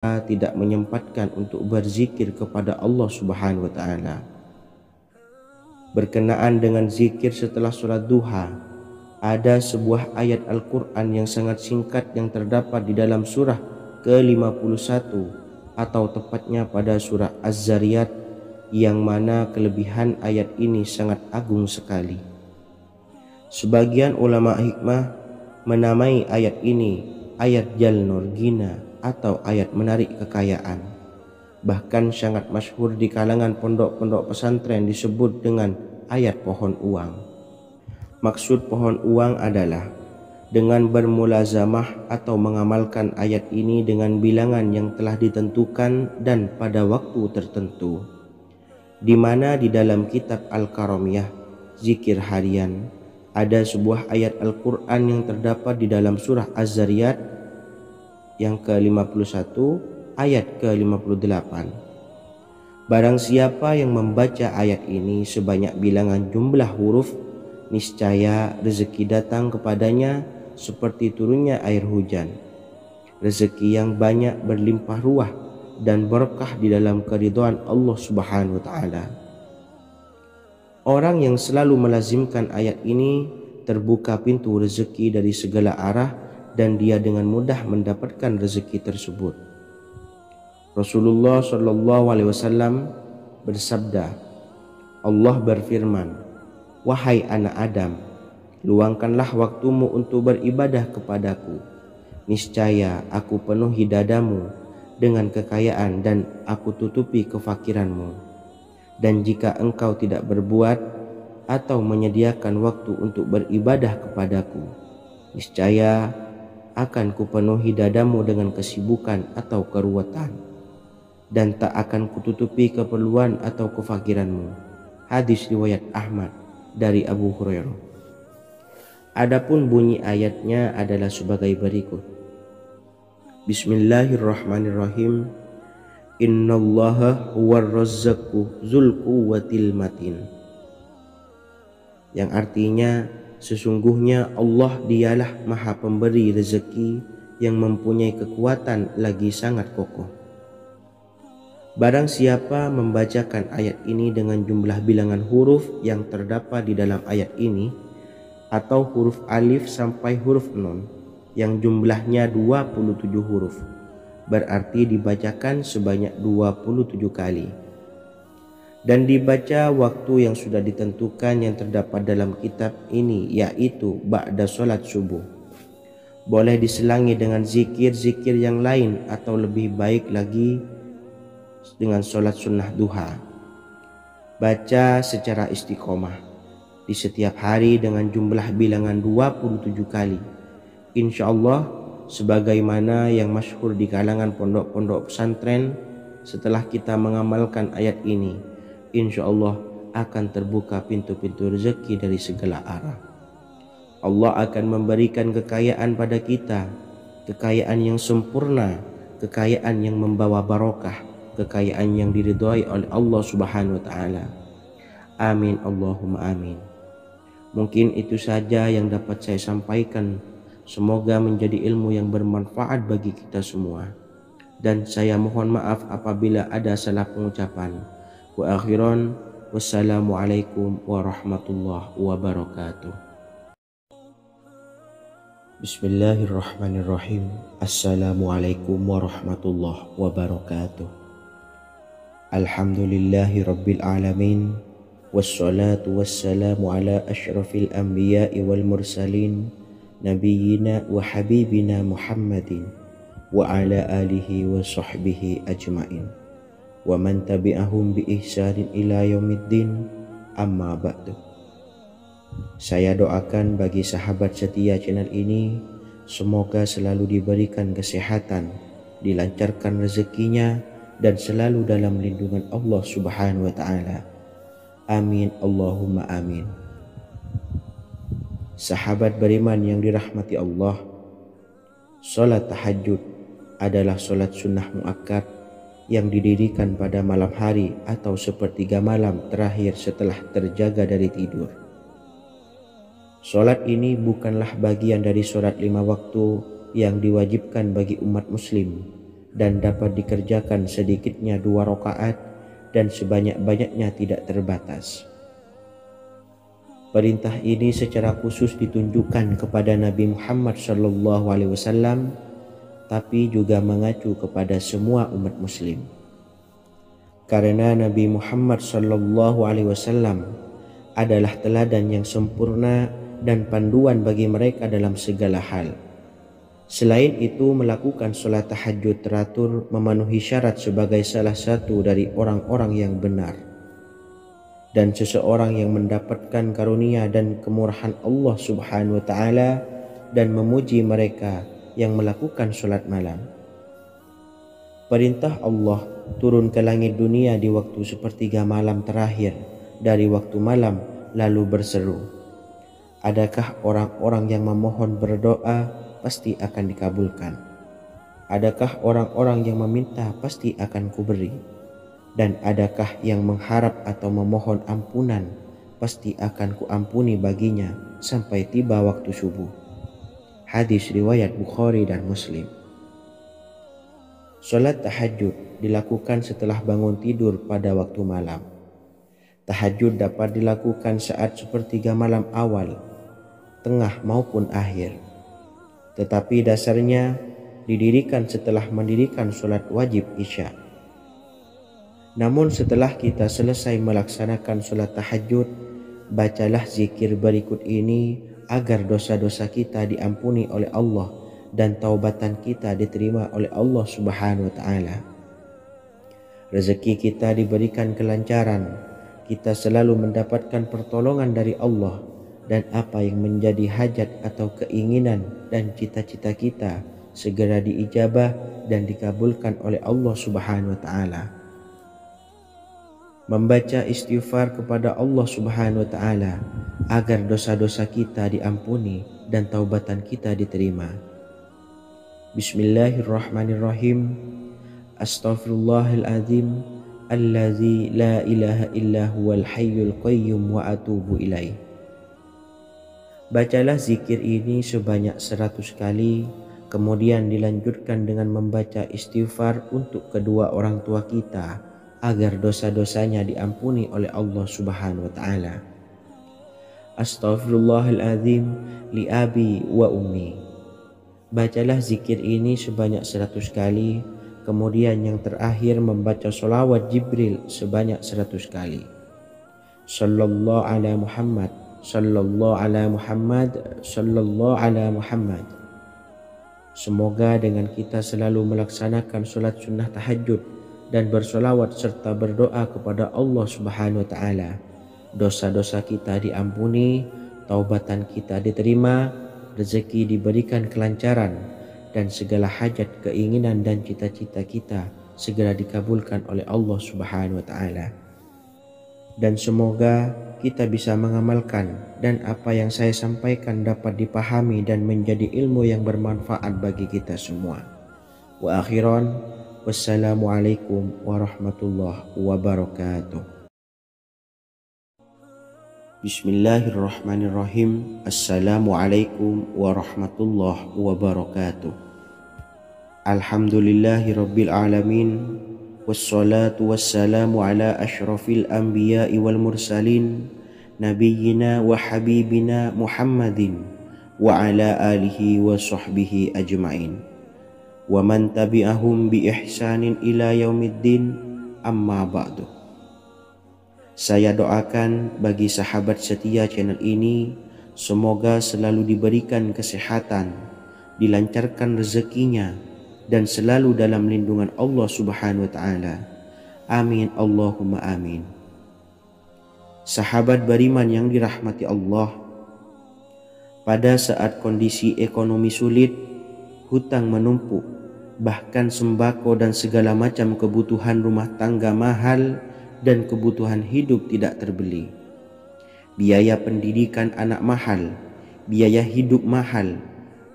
tidak menyempatkan untuk berzikir kepada Allah Subhanahu wa taala. Berkenaan dengan zikir setelah sholat duha, ada sebuah ayat Al-Quran yang sangat singkat yang terdapat di dalam surah ke-51 atau tepatnya pada surah Az-Zariyat, yang mana kelebihan ayat ini sangat agung sekali. Sebagian ulama hikmah menamai ayat ini ayat Jalnur Gina atau ayat menarik kekayaan. Bahkan sangat masyhur di kalangan pondok-pondok pesantren disebut dengan ayat pohon uang. Maksud pohon uang adalah dengan bermulazamah atau mengamalkan ayat ini dengan bilangan yang telah ditentukan dan pada waktu tertentu, di mana di dalam kitab Al-Karamiyah zikir harian ada sebuah ayat Al-Quran yang terdapat di dalam surah Az-Zariyat yang ke-51 ayat ke-58. Barang siapa yang membaca ayat ini sebanyak bilangan jumlah huruf, niscaya rezeki datang kepadanya seperti turunnya air hujan. Rezeki yang banyak berlimpah ruah dan berkah di dalam keridhaan Allah Subhanahu wa taala. Orang yang selalu melazimkan ayat ini terbuka pintu rezeki dari segala arah dan dia dengan mudah mendapatkan rezeki tersebut. Rasulullah Shallallahu Alaihi Wasallam bersabda, Allah berfirman, wahai anak Adam, luangkanlah waktumu untuk beribadah kepadaku. Niscaya aku penuhi dadamu dengan kekayaan dan aku tutupi kefakiranmu. Dan jika engkau tidak berbuat atau menyediakan waktu untuk beribadah kepadaku, niscaya akan kupenuhi dadamu dengan kesibukan atau keruwetan, dan tak akan kututupi keperluan atau kefakiranmu. Hadis riwayat Ahmad dari Abu Hurairah. Adapun bunyi ayatnya adalah sebagai berikut. Bismillahirrahmanirrahim. Innallaha huwar razzaqu dzul quwwatil matin. Yang artinya sesungguhnya Allah dialah maha pemberi rezeki yang mempunyai kekuatan lagi sangat kokoh. Barang siapa membacakan ayat ini dengan jumlah bilangan huruf yang terdapat di dalam ayat ini, atau huruf alif sampai huruf nun yang jumlahnya 27 huruf, berarti dibacakan sebanyak 27 kali. Dan dibaca waktu yang sudah ditentukan yang terdapat dalam kitab ini, yaitu ba'da sholat subuh. Boleh diselangi dengan zikir-zikir yang lain atau lebih baik lagi dengan sholat sunnah duha. Baca secara istiqomah di setiap hari dengan jumlah bilangan 27 kali. Insya Allah, sebagaimana yang masyhur di kalangan pondok-pondok pesantren, setelah kita mengamalkan ayat ini, insya Allah akan terbuka pintu-pintu rezeki dari segala arah. Allah akan memberikan kekayaan pada kita, kekayaan yang sempurna, kekayaan yang membawa barokah, kekayaan yang diridhai oleh Allah Subhanahu wa taala. Amin Allahumma amin. Mungkin itu saja yang dapat saya sampaikan. Semoga menjadi ilmu yang bermanfaat bagi kita semua. Dan saya mohon maaf apabila ada salah pengucapan. Wa akhiran, wassalamualaikum warahmatullahi wabarakatuh. Bismillahirrahmanirrahim. Assalamualaikum warahmatullahi wabarakatuh. Alhamdulillahi rabbil alamin. Wassalatu wassalamu ala ashrafil anbiya'i wal mursalin, Nabiyyina wa habibina Muhammadin wa ala alihi wa sahbihi ajma'in wa man tabi'ahum bi ihsanin ila yaumiddin, amma ba'du. Saya doakan bagi sahabat setia channel ini, semoga selalu diberikan kesehatan, dilancarkan rezekinya, dan selalu dalam lindungan Allah Subhanahu wa ta'ala. Amin Allahumma amin. Sahabat beriman yang dirahmati Allah, sholat tahajud adalah sholat sunnah muakkad yang didirikan pada malam hari atau sepertiga malam terakhir setelah terjaga dari tidur. Sholat ini bukanlah bagian dari sholat 5 waktu yang diwajibkan bagi umat muslim, dan dapat dikerjakan sedikitnya 2 rakaat dan sebanyak-banyaknya tidak terbatas. Perintah ini secara khusus ditunjukkan kepada Nabi Muhammad SAW, tapi juga mengacu kepada semua umat muslim. Karena Nabi Muhammad SAW adalah teladan yang sempurna dan panduan bagi mereka dalam segala hal. Selain itu, melakukan sholat tahajud teratur memenuhi syarat sebagai salah satu dari orang-orang yang benar. Dan seseorang yang mendapatkan karunia dan kemurahan Allah Subhanahu wa Ta'ala dan memuji mereka yang melakukan sholat malam. Perintah Allah turun ke langit dunia di waktu sepertiga malam terakhir dari waktu malam, lalu berseru, "Adakah orang-orang yang memohon berdoa pasti akan dikabulkan? Adakah orang-orang yang meminta pasti akan kuberi? Dan adakah yang mengharap atau memohon ampunan pasti akan kuampuni baginya sampai tiba waktu subuh." Hadis riwayat Bukhari dan Muslim. Salat tahajud dilakukan setelah bangun tidur pada waktu malam. Tahajud dapat dilakukan saat sepertiga malam awal, tengah maupun akhir. Tetapi dasarnya didirikan setelah mendirikan sholat wajib Isya. Namun setelah kita selesai melaksanakan sholat tahajud, bacalah zikir berikut ini agar dosa-dosa kita diampuni oleh Allah dan taubatan kita diterima oleh Allah Subhanahu wa Ta'ala. Rezeki kita diberikan kelancaran, kita selalu mendapatkan pertolongan dari Allah, dan apa yang menjadi hajat atau keinginan dan cita-cita kita segera diijabah dan dikabulkan oleh Allah Subhanahu wa Ta'ala. Membaca istighfar kepada Allah Subhanahu wa Ta'ala agar dosa-dosa kita diampuni dan taubatan kita diterima. Bismillahirrahmanirrahim. Astaghfirullahaladzim allazi la ilaha illa huwal hayyul qayyum wa atubu ilaih. Bacalah zikir ini sebanyak 100 kali, kemudian dilanjutkan dengan membaca istighfar untuk kedua orang tua kita agar dosa-dosanya diampuni oleh Allah Subhanahu wa Ta'ala. Astaghfirullahaladzim li abi wa ummi. Bacalah zikir ini sebanyak 100 kali, kemudian yang terakhir membaca sholawat Jibril sebanyak 100 kali. Sallallahu ala Muhammad, sallallahu ala Muhammad, sallallahu ala Muhammad. Semoga dengan kita selalu melaksanakan sholat sunnah tahajud dan bersolawat serta berdoa kepada Allah Subhanahu wa Ta'ala, dosa-dosa kita diampuni, taubatan kita diterima, rezeki diberikan kelancaran, dan segala hajat, keinginan dan cita-cita kita segera dikabulkan oleh Allah Subhanahu wa Ta'ala. Dan semoga kita bisa mengamalkan dan apa yang saya sampaikan dapat dipahami dan menjadi ilmu yang bermanfaat bagi kita semua. Wa akhiran, wassalamualaikum warahmatullahi wabarakatuh. Bismillahirrahmanirrahim. Assalamualaikum warahmatullahi wabarakatuh. Alhamdulillahi rabbil alamin. Wassalatu wassalamu ala ashrafil anbiya'i wal mursalin, nabiyyina wa habibina Muhammadin wa ala alihi wa sahbihi ajma'in wa man tabi'ahum bi ihsanin ila yaumiddin, amma ba'du. Saya doakan bagi sahabat setia channel ini, semoga selalu diberikan kesehatan, dilancarkan rezekinya, dan selalu dalam lindungan Allah Subhanahu wa Ta'ala. Amin Allahumma amin. Sahabat beriman yang dirahmati Allah, pada saat kondisi ekonomi sulit, hutang menumpuk, bahkan sembako dan segala macam kebutuhan rumah tangga mahal dan kebutuhan hidup tidak terbeli, biaya pendidikan anak mahal, biaya hidup mahal,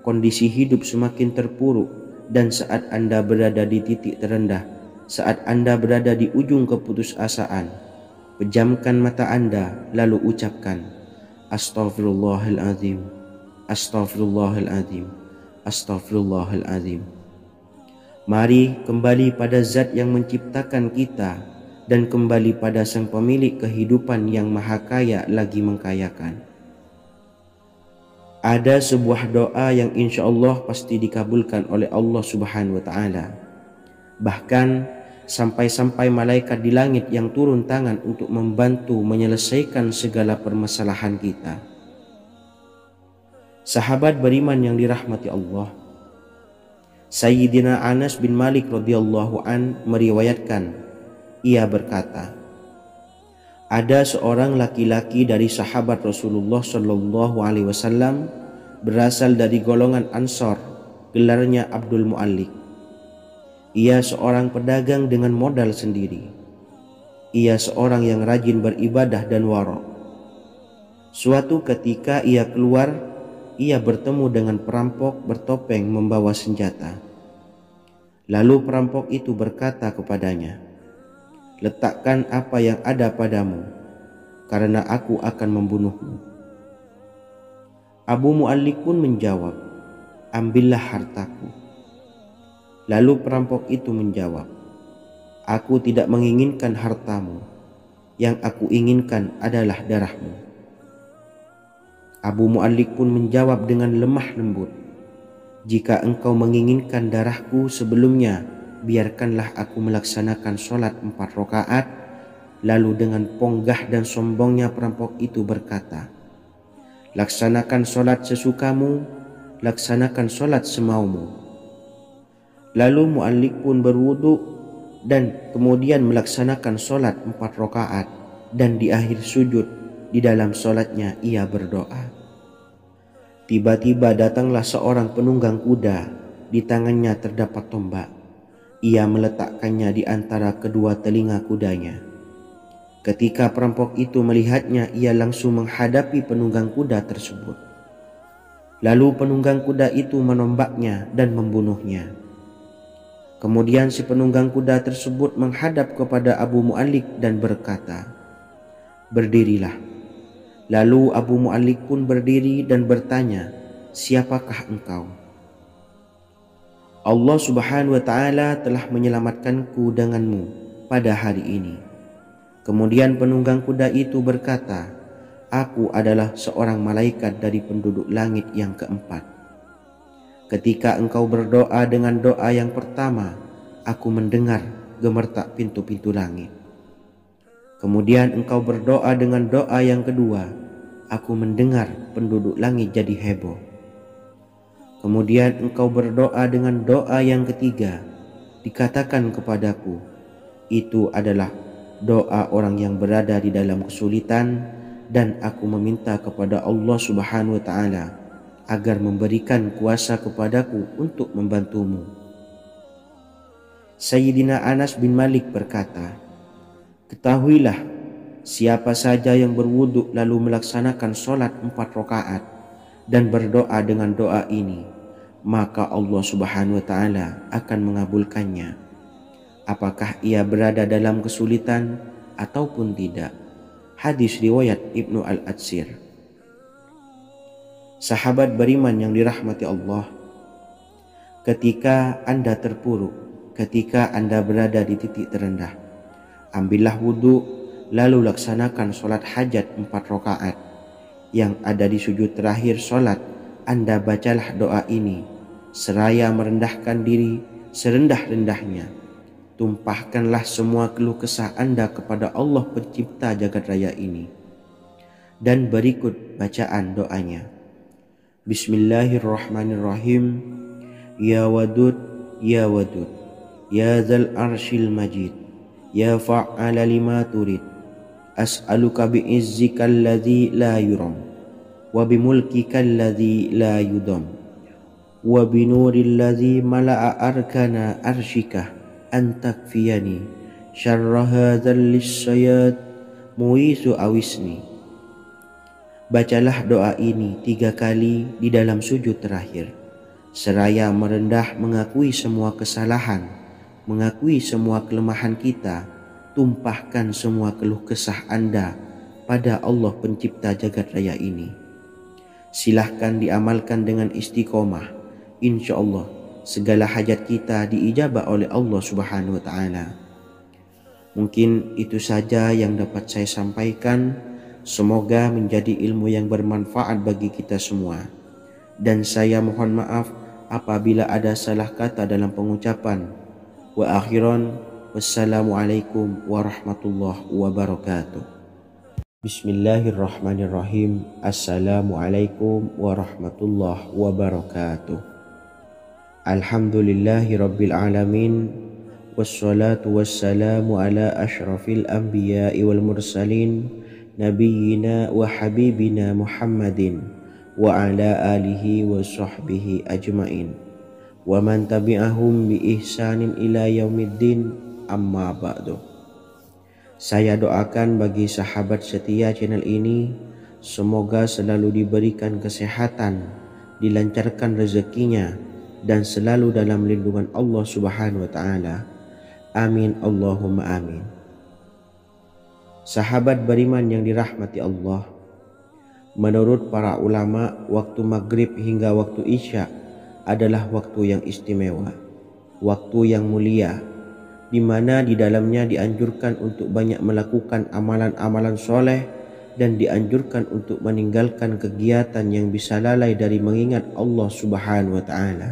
kondisi hidup semakin terpuruk, dan saat Anda berada di titik terendah, saat Anda berada di ujung keputusasaan, pejamkan mata Anda lalu ucapkan Astaghfirullahaladzim, Astaghfirullahaladzim, Astaghfirullahaladzim. Mari kembali pada Zat yang menciptakan kita dan kembali pada Sang Pemilik kehidupan yang Maha Kaya lagi mengkayakan. Ada sebuah doa yang insya Allah pasti dikabulkan oleh Allah Subhanahu wa Ta'ala. Bahkan sampai-sampai malaikat di langit yang turun tangan untuk membantu menyelesaikan segala permasalahan kita. Sahabat beriman yang dirahmati Allah, Sayyidina Anas bin Malik radhiyallahu an meriwayatkan, ia berkata, ada seorang laki-laki dari sahabat Rasulullah Shallallahu Alaihi Wasallam berasal dari golongan Ansor, gelarnya Abdul Mu'allik. Ia seorang pedagang dengan modal sendiri. Ia seorang yang rajin beribadah dan wara'. Suatu ketika ia keluar, ia bertemu dengan perampok bertopeng membawa senjata. Lalu perampok itu berkata kepadanya, letakkan apa yang ada padamu, karena aku akan membunuhmu. Abu Mu'allik pun menjawab, ambillah hartaku. Lalu perampok itu menjawab, aku tidak menginginkan hartamu, yang aku inginkan adalah darahmu. Abu Mu'allik pun menjawab dengan lemah lembut, jika engkau menginginkan darahku sebelumnya, biarkanlah aku melaksanakan sholat 4 rakaat. Lalu dengan ponggah dan sombongnya perampok itu berkata, laksanakan sholat sesukamu, laksanakan sholat semaumu. Lalu Mu'allik pun berwudu dan kemudian melaksanakan sholat 4 rakaat, dan di akhir sujud di dalam sholatnya ia berdoa. Tiba-tiba datanglah seorang penunggang kuda, di tangannya terdapat tombak. Ia meletakkannya di antara kedua telinga kudanya. Ketika perampok itu melihatnya, ia langsung menghadapi penunggang kuda tersebut. Lalu penunggang kuda itu menombaknya dan membunuhnya. Kemudian si penunggang kuda tersebut menghadap kepada Abu Mu'allik dan berkata, berdirilah. Lalu Abu Mu'allik pun berdiri dan bertanya, siapakah engkau? Allah Subhanahu wa Ta'ala telah menyelamatkanku denganmu pada hari ini. Kemudian penunggang kuda itu berkata, aku adalah seorang malaikat dari penduduk langit yang keempat. Ketika engkau berdoa dengan doa yang pertama, aku mendengar gemertak pintu-pintu langit. Kemudian engkau berdoa dengan doa yang kedua, aku mendengar penduduk langit jadi heboh. Kemudian engkau berdoa dengan doa yang ketiga, dikatakan kepadaku, itu adalah doa orang yang berada di dalam kesulitan, dan aku meminta kepada Allah Subhanahu wa Ta'ala agar memberikan kuasa kepadaku untuk membantumu. Sayyidina Anas bin Malik berkata, ketahuilah, siapa saja yang berwudu lalu melaksanakan sholat 4 rakaat dan berdoa dengan doa ini, maka Allah Subhanahu wa Ta'ala akan mengabulkannya, apakah ia berada dalam kesulitan ataupun tidak. Hadis riwayat Ibnu Al-Atsir. Sahabat beriman yang dirahmati Allah, ketika Anda terpuruk, ketika Anda berada di titik terendah, ambillah wudu, lalu laksanakan sholat hajat 4 rakaat. Yang ada di sujud terakhir sholat, Anda bacalah doa ini, seraya merendahkan diri serendah-rendahnya. Tumpahkanlah semua keluh kesah Anda kepada Allah pencipta jagat raya ini. Dan berikut bacaan doanya. Bismillahirrahmanirrahim. Ya Wadud, Ya Wadud, Ya Dzal Arsyil Majid, Ya fa'ala lima turid, as'aluka bi'izzika alladhi la yuram, wa bimulkika alladhi la yudam, wa binuril ladzi mala'a arkana arsyika an takfiyani syarra hadzal lisyayat muisu awisni. Bacalah doa ini 3 kali di dalam sujud terakhir, seraya merendah mengakui semua kesalahan, mengakui semua kelemahan kita. Tumpahkan semua keluh kesah Anda pada Allah pencipta jagat raya ini. Silahkan diamalkan dengan istiqomah. Insya Allah segala hajat kita diijabah oleh Allah Subhanahu wa taala. Mungkin itu saja yang dapat saya sampaikan. Semoga menjadi ilmu yang bermanfaat bagi kita semua. Dan saya mohon maaf apabila ada salah kata dalam pengucapan. Wa akhiran, wassalamualaikum warahmatullahi wabarakatuh. Bismillahirrahmanirrahim. Assalamualaikum warahmatullahi wabarakatuh. Alhamdulillahi rabbil alamin. Wassalatu wassalamu ala ashrafil anbiya'i wal mursalin, nabiyyina wa habibina Muhammadin wa ala alihi wa sahbihi ajmain wa man tabi'ahum bi ihsanin ila yaumiddin, amma ba'du. Saya doakan bagi sahabat setia channel ini, semoga selalu diberikan kesehatan, dilancarkan rezekinya, dan selalu dalam lindungan Allah Subhanahu wa taala. Amin Allahumma amin. Sahabat beriman yang dirahmati Allah, menurut para ulama, waktu maghrib hingga waktu isya adalah waktu yang istimewa, waktu yang mulia, di mana di dalamnya dianjurkan untuk banyak melakukan amalan-amalan soleh dan dianjurkan untuk meninggalkan kegiatan yang bisa lalai dari mengingat Allah Subhanahu wa taala.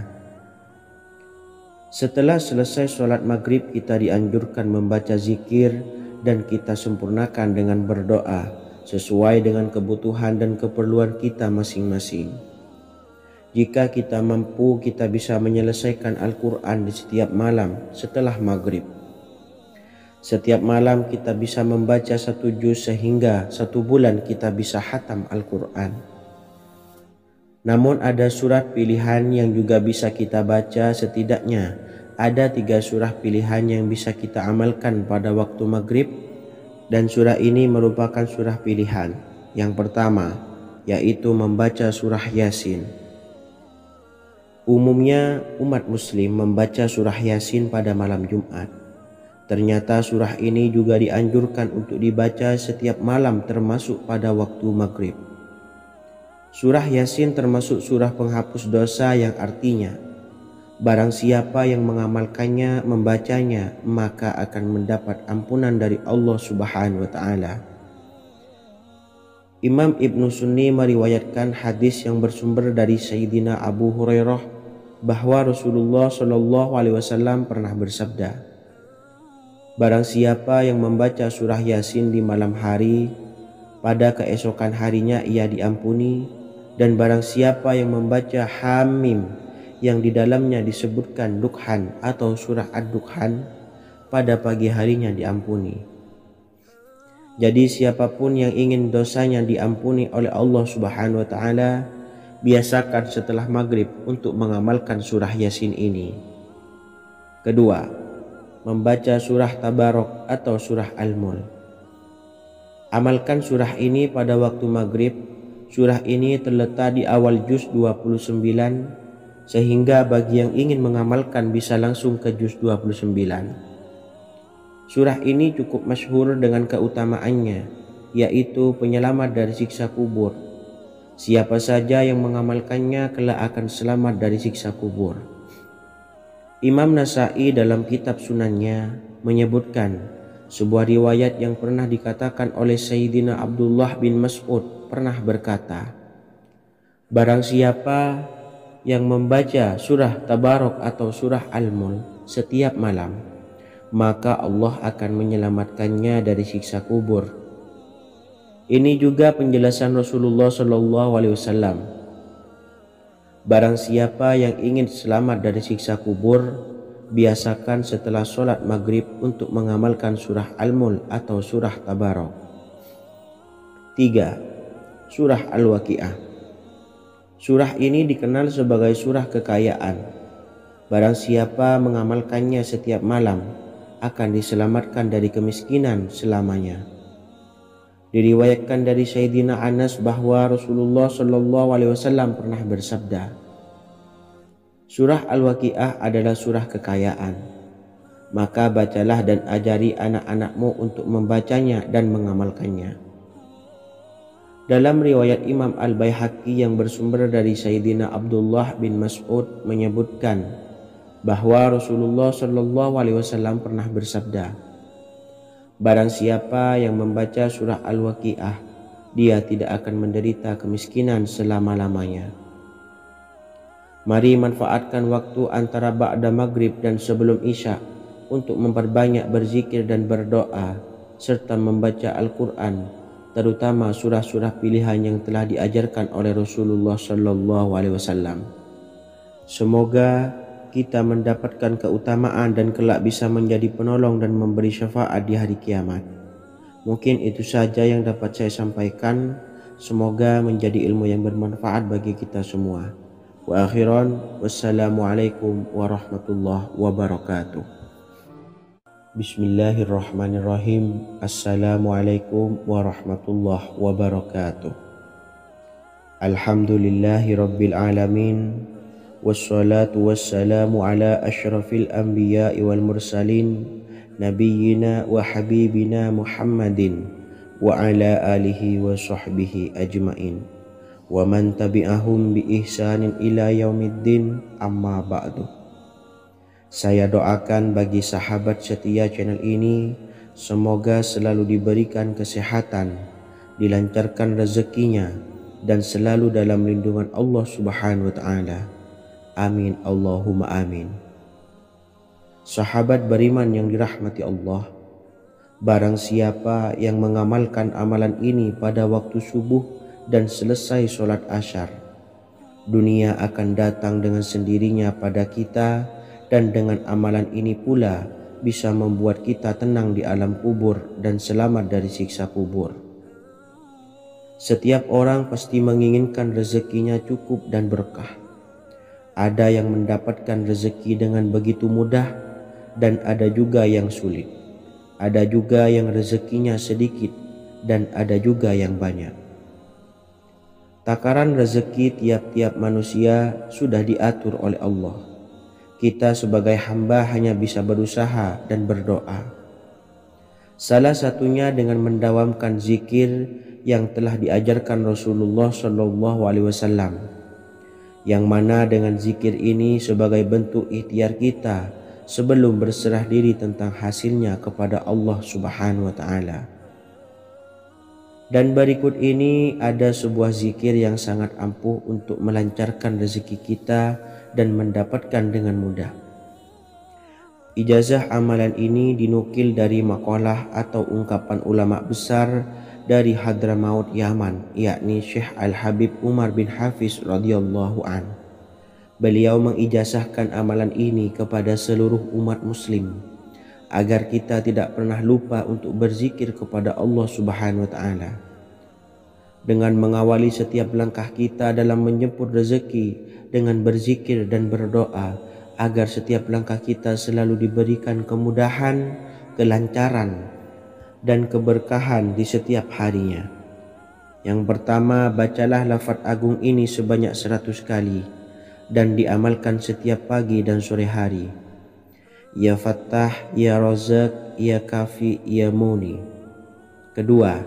Setelah selesai sholat maghrib, kita dianjurkan membaca zikir dan kita sempurnakan dengan berdoa sesuai dengan kebutuhan dan keperluan kita masing-masing. Jika kita mampu, kita bisa menyelesaikan Al-Quran di setiap malam setelah maghrib. Setiap malam kita bisa membaca 1 juz sehingga 1 bulan kita bisa khatam Al-Quran. Namun ada surat pilihan yang juga bisa kita baca. Setidaknya ada 3 surah pilihan yang bisa kita amalkan pada waktu maghrib, dan surah ini merupakan surah pilihan. Yang pertama yaitu membaca surah Yasin. Umumnya umat muslim membaca surah Yasin pada malam Jumat. Ternyata surah ini juga dianjurkan untuk dibaca setiap malam termasuk pada waktu maghrib. Surah Yasin termasuk surah penghapus dosa yang artinya barang siapa yang mengamalkannya, membacanya, maka akan mendapat ampunan dari Allah Subhanahu wa taala. Imam Ibnu Sunni meriwayatkan hadis yang bersumber dari Sayyidina Abu Hurairah bahwa Rasulullah Shallallahu alaihi wasallam pernah bersabda, barang siapa yang membaca surah Yasin di malam hari, pada keesokan harinya ia diampuni, dan barang siapa yang membaca Hamim yang di dalamnya disebutkan Dukhan atau surah Ad-Dukhan, pada pagi harinya diampuni. Jadi siapapun yang ingin dosanya diampuni oleh Allah Subhanahu wa taala, biasakan setelah maghrib untuk mengamalkan surah Yasin ini. Kedua, membaca surah Tabarok atau surah Al-Mulk. Amalkan surah ini pada waktu maghrib. Surah ini terletak di awal juz 29, sehingga bagi yang ingin mengamalkan bisa langsung ke juz 29. Surah ini cukup masyhur dengan keutamaannya, yaitu penyelamat dari siksa kubur. Siapa saja yang mengamalkannya kelak akan selamat dari siksa kubur. Imam Nasa'i dalam kitab Sunannya menyebutkan sebuah riwayat yang pernah dikatakan oleh Sayyidina Abdullah bin Mas'ud pernah berkata, barang siapa yang membaca surah Tabarok atau surah Al-Mulk setiap malam, maka Allah akan menyelamatkannya dari siksa kubur. Ini juga penjelasan Rasulullah Shallallahu alaihi wasallam. Barang siapa yang ingin selamat dari siksa kubur, biasakan setelah sholat maghrib untuk mengamalkan surah Al-Mulk atau surah Tabarok. 3. Surah Al-Waqi'ah. Surah ini dikenal sebagai surah kekayaan. Barang siapa mengamalkannya setiap malam, akan diselamatkan dari kemiskinan selamanya. Diriwayatkan dari Sayyidina Anas bahwa Rasulullah Shallallahu alaihi wasallam pernah bersabda, surah Al-Waqi'ah adalah surah kekayaan. Maka bacalah dan ajari anak-anakmu untuk membacanya dan mengamalkannya. Dalam riwayat Imam Al-Baihaqi yang bersumber dari Sayyidina Abdullah bin Mas'ud menyebutkan bahwa Rasulullah Shallallahu Alaihi Wasallam pernah bersabda, barang siapa yang membaca surah Al-Waqiah, dia tidak akan menderita kemiskinan selama-lamanya. Mari manfaatkan waktu antara ba'da maghrib dan sebelum isya untuk memperbanyak berzikir dan berdoa serta membaca Al-Quran, terutama surah-surah pilihan yang telah diajarkan oleh Rasulullah Shallallahu Alaihi Wasallam. Semoga kita mendapatkan keutamaan dan kelak bisa menjadi penolong dan memberi syafaat di hari kiamat. Mungkin itu saja yang dapat saya sampaikan. Semoga menjadi ilmu yang bermanfaat bagi kita semua. Wa akhiran, wassalamualaikum warahmatullahi wabarakatuh. Bismillahirrahmanirrahim. Assalamualaikum warahmatullahi wabarakatuh. Alhamdulillahi rabbil alamin. Wassalatu wassalamu ala ashrafil anbiya'i wal mursalin, nabiyyina wa habibina Muhammadin wa ala alihi wa sahbihi ajmain wa man tabi'ahum bi ihsanin ila yaumiddin, amma ba'du. Saya doakan bagi sahabat setia channel ini, semoga selalu diberikan kesehatan, dilancarkan rezekinya, dan selalu dalam lindungan Allah Subhanahu wa Ta'ala. Amin Allahumma amin. Sahabat beriman yang dirahmati Allah, barang siapa yang mengamalkan amalan ini pada waktu subuh dan selesai sholat asyar, dunia akan datang dengan sendirinya pada kita, dan dengan amalan ini pula bisa membuat kita tenang di alam kubur dan selamat dari siksa kubur. Setiap orang pasti menginginkan rezekinya cukup dan berkah. Ada yang mendapatkan rezeki dengan begitu mudah, dan ada juga yang sulit. Ada juga yang rezekinya sedikit, dan ada juga yang banyak. Takaran rezeki tiap-tiap manusia sudah diatur oleh Allah. Kita sebagai hamba hanya bisa berusaha dan berdoa. Salah satunya dengan mendawamkan zikir yang telah diajarkan Rasulullah Shallallahu Alaihi Wasallam, yang mana dengan zikir ini sebagai bentuk ikhtiar kita sebelum berserah diri tentang hasilnya kepada Allah Subhanahu wa Ta'ala. Dan berikut ini ada sebuah zikir yang sangat ampuh untuk melancarkan rezeki kita dan mendapatkan dengan mudah. Ijazah amalan ini dinukil dari makalah atau ungkapan ulama besar dari Hadramaut Yaman, yakni Syekh Al-Habib Umar bin Hafiz radhiyallahu an. Beliau mengijazahkan amalan ini kepada seluruh umat muslim agar kita tidak pernah lupa untuk berzikir kepada Allah Subhanahu wa Ta'ala. Dengan mengawali setiap langkah kita dalam menjemput rezeki dengan berzikir dan berdoa agar setiap langkah kita selalu diberikan kemudahan, kelancaran, dan keberkahan di setiap harinya. Yang pertama, bacalah lafaz agung ini sebanyak 100 kali dan diamalkan setiap pagi dan sore hari. Ya Fattah, Ya Razak, Ya Kafi, Ya Muni. Kedua,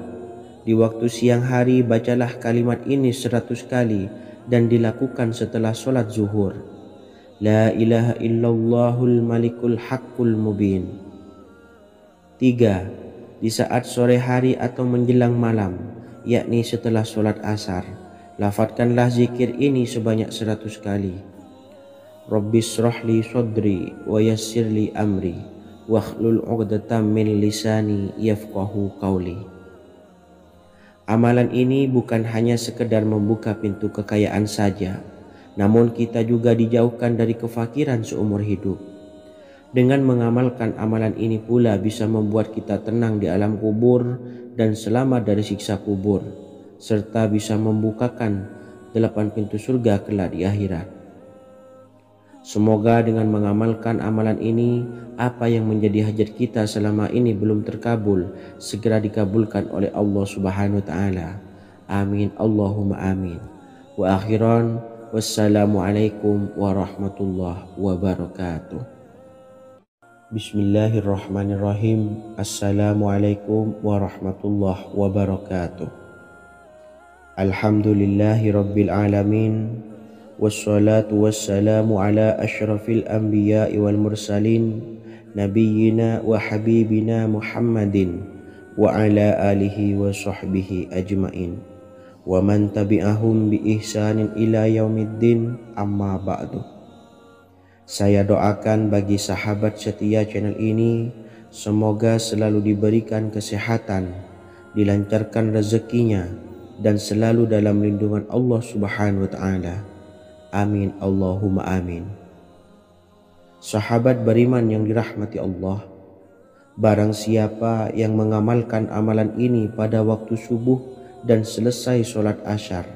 di waktu siang hari bacalah kalimat ini 100 kali dan dilakukan setelah sholat zuhur. La ilaha illallahul malikul haqqul mubin. 3. Di saat sore hari atau menjelang malam, yakni setelah sholat asar, lafadzkanlah zikir ini sebanyak 100 kali. Rabbishrahli sodri wa yassirli amri wakhlul 'uqdatam min lisani yafqahu qawli. Amalan ini bukan hanya sekedar membuka pintu kekayaan saja, namun kita juga dijauhkan dari kefakiran seumur hidup. Dengan mengamalkan amalan ini pula bisa membuat kita tenang di alam kubur dan selamat dari siksa kubur, serta bisa membukakan 8 pintu surga kelak di akhirat. Semoga dengan mengamalkan amalan ini, apa yang menjadi hajat kita selama ini belum terkabul, segera dikabulkan oleh Allah Subhanahu wa Ta'ala. Amin Allahumma amin. Wa akhiran, wassalamualaikum warahmatullahi wabarakatuh. Bismillahirrahmanirrahim. Assalamualaikum warahmatullahi wabarakatuh. Alhamdulillahi rabbil alamin. wassalatu wassalamu ala asyrafil anbiya'i wal mursalin nabiyyina wa habibina Muhammadin wa ala alihi wa sahbihi ajmain wa man tabi'ahum bi ihsanin ila yaumiddin, amma ba'du. Saya doakan bagi sahabat setia channel ini, semoga selalu diberikan kesehatan, dilancarkan rezekinya, dan selalu dalam lindungan Allah Subhanahu wa Ta'ala. Amin Allahumma amin. Sahabat beriman yang dirahmati Allah, barang siapa yang mengamalkan amalan ini pada waktu subuh dan selesai sholat asyar,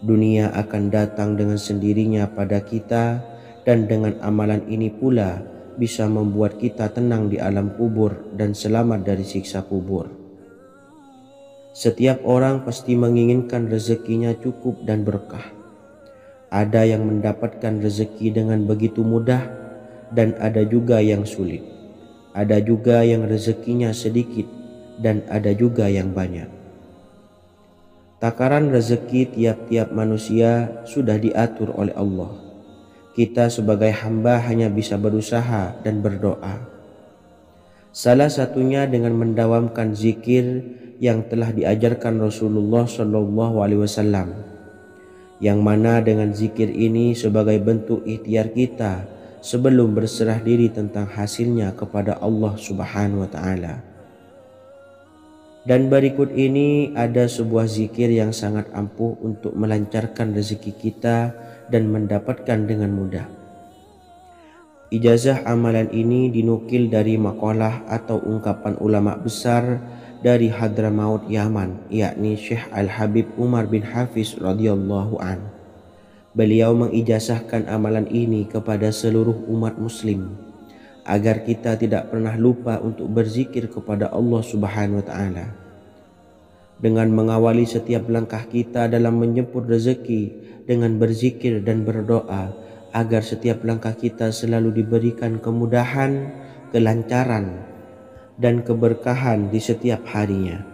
dunia akan datang dengan sendirinya pada kita, dan dengan amalan ini pula bisa membuat kita tenang di alam kubur dan selamat dari siksa kubur. Setiap orang pasti menginginkan rezekinya cukup dan berkah. Ada yang mendapatkan rezeki dengan begitu mudah, dan ada juga yang sulit. Ada juga yang rezekinya sedikit, dan ada juga yang banyak. Takaran rezeki tiap-tiap manusia sudah diatur oleh Allah. Kita sebagai hamba hanya bisa berusaha dan berdoa. Salah satunya dengan mendawamkan zikir yang telah diajarkan Rasulullah SAW, yang mana dengan zikir ini sebagai bentuk ikhtiar kita sebelum berserah diri tentang hasilnya kepada Allah Subhanahu wa Ta'ala. Dan berikut ini ada sebuah zikir yang sangat ampuh untuk melancarkan rezeki kita dan mendapatkan dengan mudah. Ijazah amalan ini dinukil dari makalah atau ungkapan ulama besar dari Hadramaut Yaman, yakni Syekh Al-Habib Umar bin Hafiz radhiyallahu an. Beliau mengijazahkan amalan ini kepada seluruh umat muslim agar kita tidak pernah lupa untuk berzikir kepada Allah Subhanahu wa Ta'ala. Dengan mengawali setiap langkah kita dalam menjemput rezeki dengan berzikir dan berdoa agar setiap langkah kita selalu diberikan kemudahan, kelancaran, dan keberkahan di setiap harinya.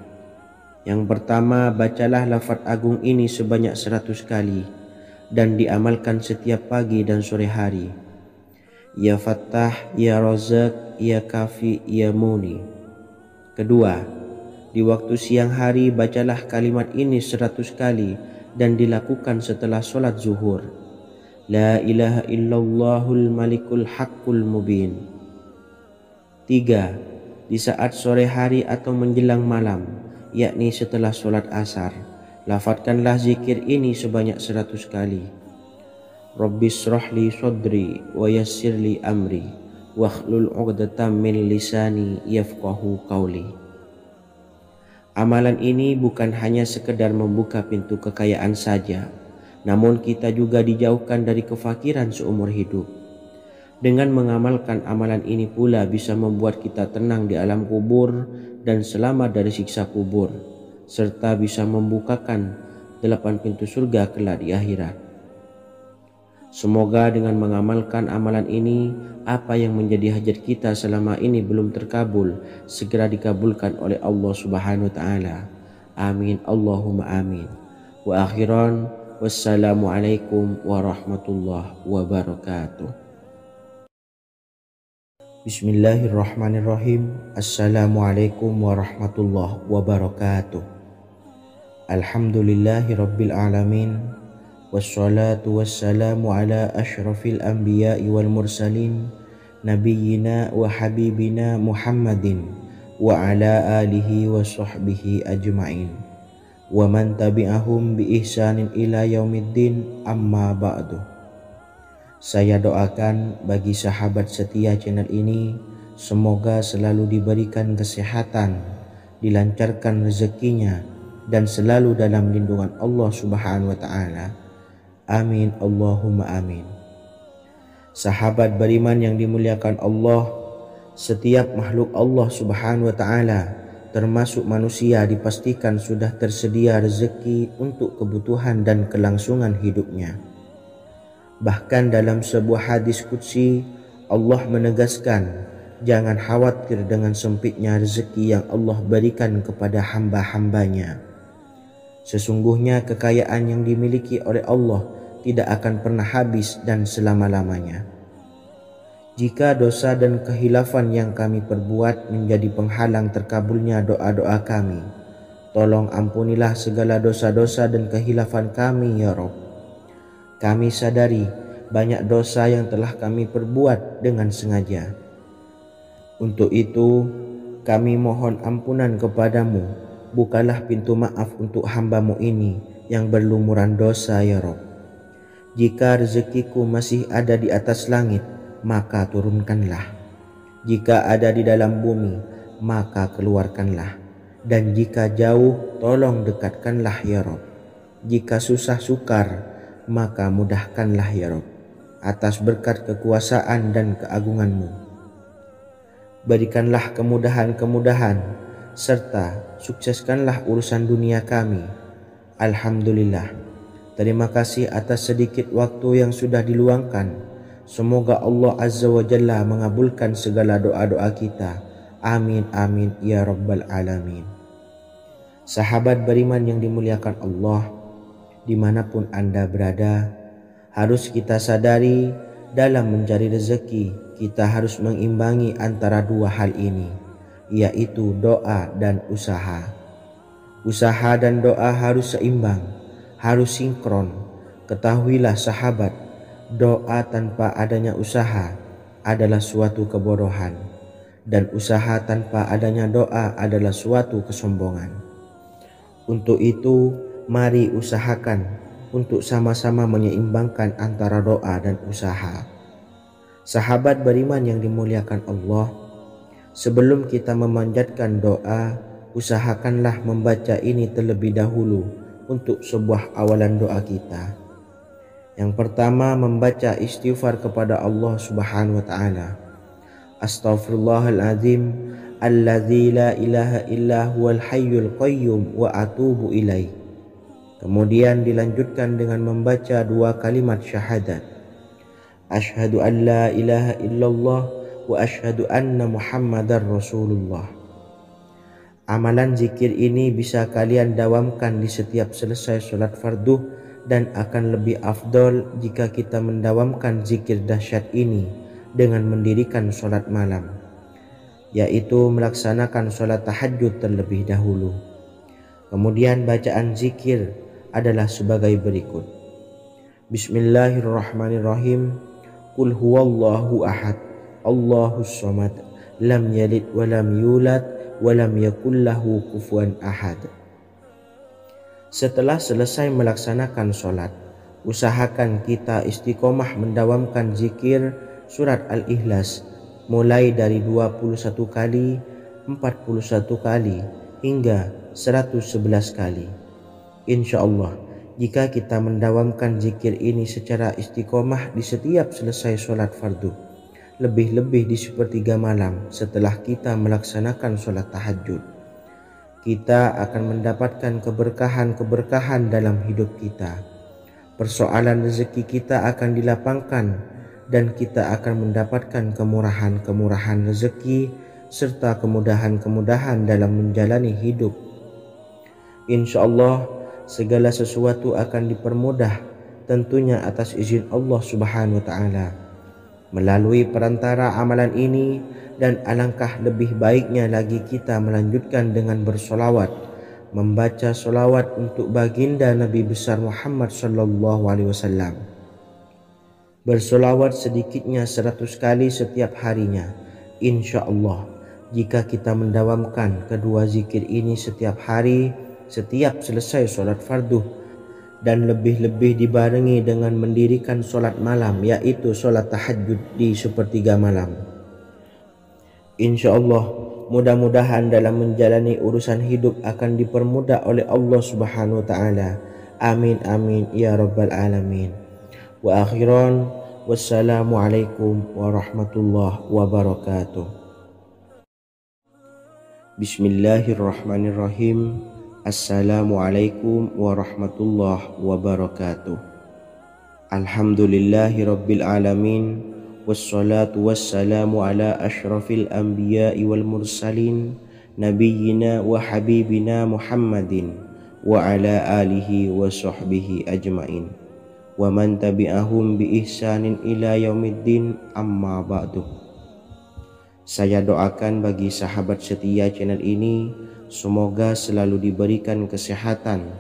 Yang pertama, bacalah lafaz agung ini sebanyak 100 kali dan diamalkan setiap pagi dan sore hari. Ya Fattah, Ya Razak, Ya Kafi, Ya Muni. Kedua, di waktu siang hari bacalah kalimat ini 100 kali dan dilakukan setelah sholat zuhur. La ilaha illallahul malikul haqqul mubin. Tiga, di saat sore hari atau menjelang malam, yakni setelah sholat asar, lafadzkanlah zikir ini sebanyak 100 kali. Rabbis shrahli sodri wa yassirli amri wakhlul 'uqdatam min lisani yafqahu qawli. Amalan ini bukan hanya sekedar membuka pintu kekayaan saja, namun kita juga dijauhkan dari kefakiran seumur hidup. Dengan mengamalkan amalan ini pula bisa membuat kita tenang di alam kubur dan selamat dari siksa kubur, serta bisa membukakan 8 pintu surga kelak di akhirat. Semoga dengan mengamalkan amalan ini, apa yang menjadi hajat kita selama ini belum terkabul, segera dikabulkan oleh Allah Subhanahu wa Ta'ala. Amin Allahumma amin. Wa akhiran, wassalamualaikum warahmatullahi wabarakatuh. Bismillahirrahmanirrahim. Assalamualaikum warahmatullahi wabarakatuh. Alhamdulillahi rabbil alamin, wassalatu wassalamu ala asyrafil anbiya'i wal mursalin nabiyyina wa habibina Muhammadin wa ala alihi wa sahbihi ajmain wa man tabi'ahum bi ihsanin ila yaumiddin, amma ba'du. Saya doakan bagi sahabat setia channel ini, semoga selalu diberikan kesehatan, dilancarkan rezekinya, dan selalu dalam lindungan Allah Subhanahu wa Ta'ala. Amin Allahumma amin. Sahabat beriman yang dimuliakan Allah, setiap makhluk Allah Subhanahu wa Ta'ala termasuk manusia dipastikan sudah tersedia rezeki untuk kebutuhan dan kelangsungan hidupnya. Bahkan dalam sebuah hadis qudsi, Allah menegaskan, jangan khawatir dengan sempitnya rezeki yang Allah berikan kepada hamba-hambanya. Sesungguhnya kekayaan yang dimiliki oleh Allah tidak akan pernah habis dan selama-lamanya. Jika dosa dan kehilafan yang kami perbuat menjadi penghalang terkabulnya doa-doa kami, tolong ampunilah segala dosa-dosa dan kehilafan kami ya Rabb. Kami sadari banyak dosa yang telah kami perbuat dengan sengaja. Untuk itu kami mohon ampunan kepadamu. Bukalah pintu maaf untuk hamba-Mu ini yang berlumuran dosa ya Rabb. Jika rezekiku masih ada di atas langit, maka turunkanlah. Jika ada di dalam bumi, maka keluarkanlah. Dan jika jauh, tolong dekatkanlah ya Rabb. Jika susah sukar, maka mudahkanlah ya Rabb, atas berkat kekuasaan dan keagungan-Mu. Berikanlah kemudahan-kemudahan, serta sukseskanlah urusan dunia kami. Alhamdulillah. Terima kasih atas sedikit waktu yang sudah diluangkan. Semoga Allah Azza wa Jalla mengabulkan segala doa-doa kita. Amin amin ya rabbal alamin. Sahabat beriman yang dimuliakan Allah, dimanapun Anda berada, harus kita sadari dalam mencari rezeki kita harus mengimbangi antara dua hal ini, yaitu doa dan usaha. Usaha dan doa harus seimbang, harus sinkron. Ketahuilah sahabat, doa tanpa adanya usaha adalah suatu kebodohan, dan usaha tanpa adanya doa adalah suatu kesombongan. Untuk itu, mari usahakan untuk sama-sama menyeimbangkan antara doa dan usaha. Sahabat beriman yang dimuliakan Allah, sebelum kita memanjatkan doa, usahakanlah membaca ini terlebih dahulu untuk sebuah awalan doa kita. Yang pertama, membaca istighfar kepada Allah Subhanahu wa taala. Astaghfirullahaladzim alladzi la ilaha illa huwal hayyul qayyum wa atubu ilaih. Kemudian dilanjutkan dengan membaca dua kalimat syahadat. Asyhadu an la ilaha illallah wa asyhadu anna Muhammadar Rasulullah. Amalan zikir ini bisa kalian dawamkan di setiap selesai sholat fardu, dan akan lebih afdol jika kita mendawamkan zikir dahsyat ini dengan mendirikan sholat malam, yaitu melaksanakan sholat tahajud terlebih dahulu. Kemudian bacaan zikir adalah sebagai berikut. Bismillahirrahmanirrahim. Qul huwallahu ahad, Allahus samad, lam yalid wa lam yulad wa lam yakul lahu kufuwan ahad. Setelah selesai melaksanakan sholat, usahakan kita istiqomah mendawamkan zikir surat Al-Ikhlas mulai dari 21 kali, 41 kali, hingga 111 kali. Insya Allah, jika kita mendawamkan zikir ini secara istiqomah di setiap selesai sholat fardu, lebih-lebih di sepertiga malam setelah kita melaksanakan sholat tahajud, kita akan mendapatkan keberkahan-keberkahan dalam hidup kita. Persoalan rezeki kita akan dilapangkan, dan kita akan mendapatkan kemurahan-kemurahan rezeki serta kemudahan-kemudahan dalam menjalani hidup. Insya Allah, segala sesuatu akan dipermudah, tentunya atas izin Allah Subhanahu wa taala. Melalui perantara amalan ini, dan alangkah lebih baiknya lagi kita melanjutkan dengan bersolawat, membaca solawat untuk baginda Nabi besar Muhammad sallallahu alaihi wasallam. Bersolawat sedikitnya 100 kali setiap harinya. Insya Allah, jika kita mendawamkan kedua zikir ini setiap hari, setiap selesai sholat fardu, dan lebih-lebih dibarengi dengan mendirikan sholat malam, yaitu sholat tahajud di sepertiga malam, insya Allah, mudah-mudahan dalam menjalani urusan hidup akan dipermudah oleh Allah Subhanahu wa taala. Amin amin ya rabbal alamin. Wa akhiran, wassalamualaikum warahmatullahi wabarakatuh. Bismillahirrahmanirrahim. Assalamualaikum warahmatullahi wabarakatuh. Alhamdulillahi rabbil alamin, wassalatu wassalamu ala ashrafil anbiya'i wal mursalin, nabiyyina wa habibina Muhammadin wa ala alihi wa sahbihi ajmain. wa man tabi'ahum bi ihsanin ila yaumiddin, amma ba'du. Saya doakan bagi sahabat setia channel ini, semoga selalu diberikan kesehatan,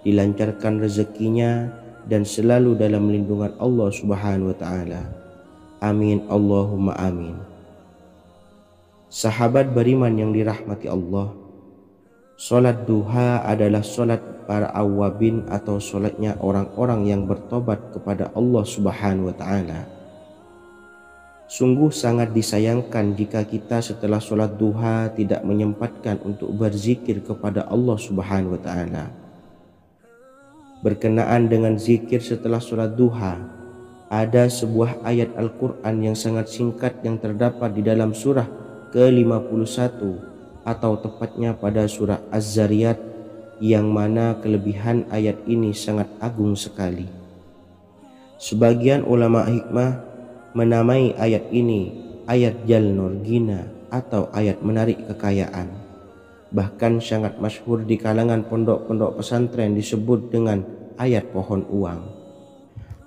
dilancarkan rezekinya, dan selalu dalam lindungan Allah Subhanahu wa Ta'ala. Amin Allahumma amin. Sahabat beriman yang dirahmati Allah, solat duha adalah solat para awabin atau solatnya orang-orang yang bertobat kepada Allah Subhanahu wa Ta'ala. Sungguh sangat disayangkan jika kita setelah solat duha tidak menyempatkan untuk berzikir kepada Allah Subhanahu wa Ta'ala. Berkenaan dengan zikir setelah solat duha, ada sebuah ayat Al-Quran yang sangat singkat yang terdapat di dalam surah ke-51 atau tepatnya pada surah Az-Zariyat, yang mana kelebihan ayat ini sangat agung sekali. Sebagian ulama hikmah menamai ayat ini ayat Jalnur Gina atau ayat menarik kekayaan. Bahkan sangat masyhur di kalangan pondok-pondok pesantren disebut dengan ayat pohon uang.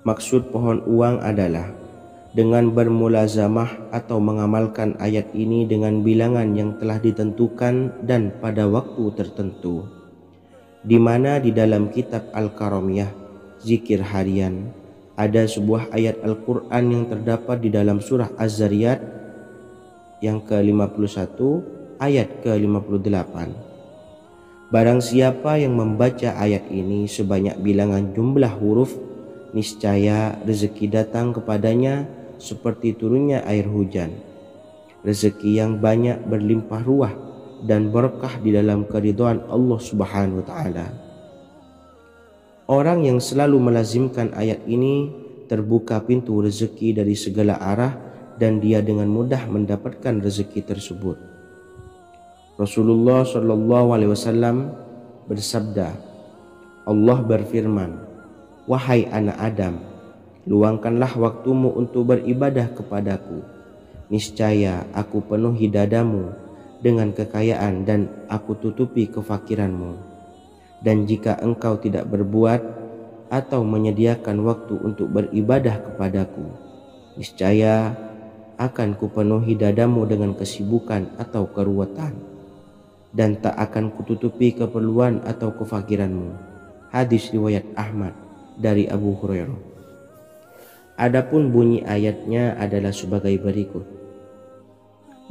Maksud pohon uang adalah dengan bermulazamah atau mengamalkan ayat ini dengan bilangan yang telah ditentukan dan pada waktu tertentu, di mana di dalam kitab Al-Karamiyah zikir harian ada sebuah ayat Al-Quran yang terdapat di dalam surah Az-Zariyat yang ke-51 ayat ke-58. Barang siapa yang membaca ayat ini sebanyak bilangan jumlah huruf, niscaya rezeki datang kepadanya seperti turunnya air hujan. Rezeki yang banyak berlimpah ruah dan berkah di dalam keridhaan Allah Subhanahu wa Ta'ala. Orang yang selalu melazimkan ayat ini terbuka pintu rezeki dari segala arah dan dia dengan mudah mendapatkan rezeki tersebut. Rasulullah SAW bersabda, Allah berfirman, "Wahai anak Adam, luangkanlah waktumu untuk beribadah kepadaku. Niscaya aku penuhi dadamu dengan kekayaan dan aku tutupi kefakiranmu. Dan jika engkau tidak berbuat atau menyediakan waktu untuk beribadah kepadaku, niscaya akan kupenuhi dadamu dengan kesibukan atau keruwetan, dan tak akan kututupi keperluan atau kefakiranmu." Hadis riwayat Ahmad dari Abu Hurairah. Adapun bunyi ayatnya adalah sebagai berikut.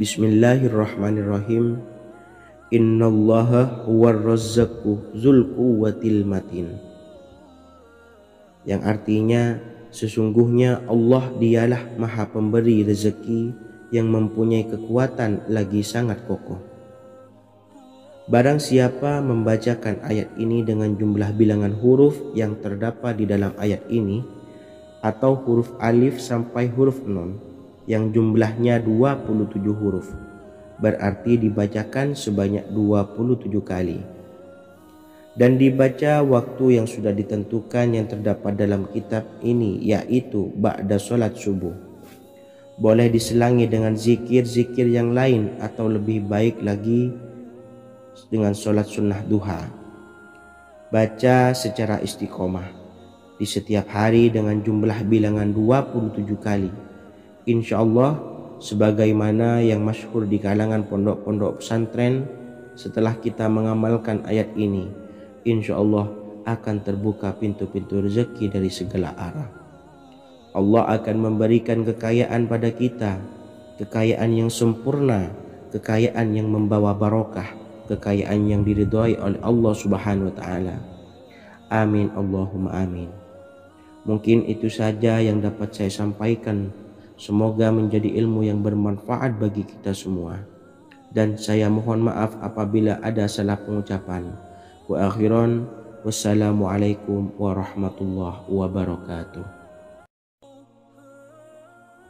Bismillahirrahmanirrahim. Innallaha huwar razzaqu dzul quwwatil matin. Yang artinya, sesungguhnya Allah dialah Maha Pemberi rezeki yang mempunyai kekuatan lagi sangat kokoh. Barang siapa membacakan ayat ini dengan jumlah bilangan huruf yang terdapat di dalam ayat ini, atau huruf alif sampai huruf nun yang jumlahnya 27 huruf, berarti dibacakan sebanyak 27 kali, dan dibaca waktu yang sudah ditentukan yang terdapat dalam kitab ini, yaitu ba'da sholat subuh. Boleh diselangi dengan zikir-zikir yang lain atau lebih baik lagi dengan sholat sunnah duha. Baca secara istiqomah di setiap hari dengan jumlah bilangan 27 kali. Insya Allah, sebagaimana yang masyhur di kalangan pondok-pondok pesantren, setelah kita mengamalkan ayat ini, insya Allah akan terbuka pintu-pintu rezeki dari segala arah. Allah akan memberikan kekayaan pada kita, kekayaan yang sempurna, kekayaan yang membawa barokah, kekayaan yang diridhai oleh Allah Subhanahu wa Ta'ala. Amin Allahumma amin. Mungkin itu saja yang dapat saya sampaikan. Semoga menjadi ilmu yang bermanfaat bagi kita semua. Dan saya mohon maaf apabila ada salah pengucapan. Wa akhiran, wassalamualaikum warahmatullahi wabarakatuh.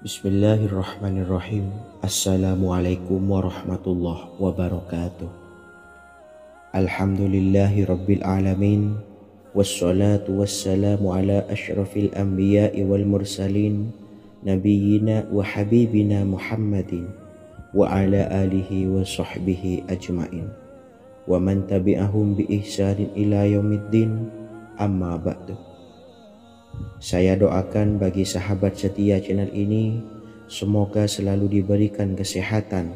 Bismillahirrahmanirrahim. Assalamualaikum warahmatullahi wabarakatuh. Alhamdulillahi rabbil alamin. Wassalatu wassalamu ala ashrafil anbiya'i wal mursalin, nabiyyina wa habibina Muhammadin wa ala alihi wa sahbihi ajmain wa man tabi'ahum bi ihsanin ila yaumiddin, amma ba'du. Saya doakan bagi sahabat setia channel ini, semoga selalu diberikan kesehatan,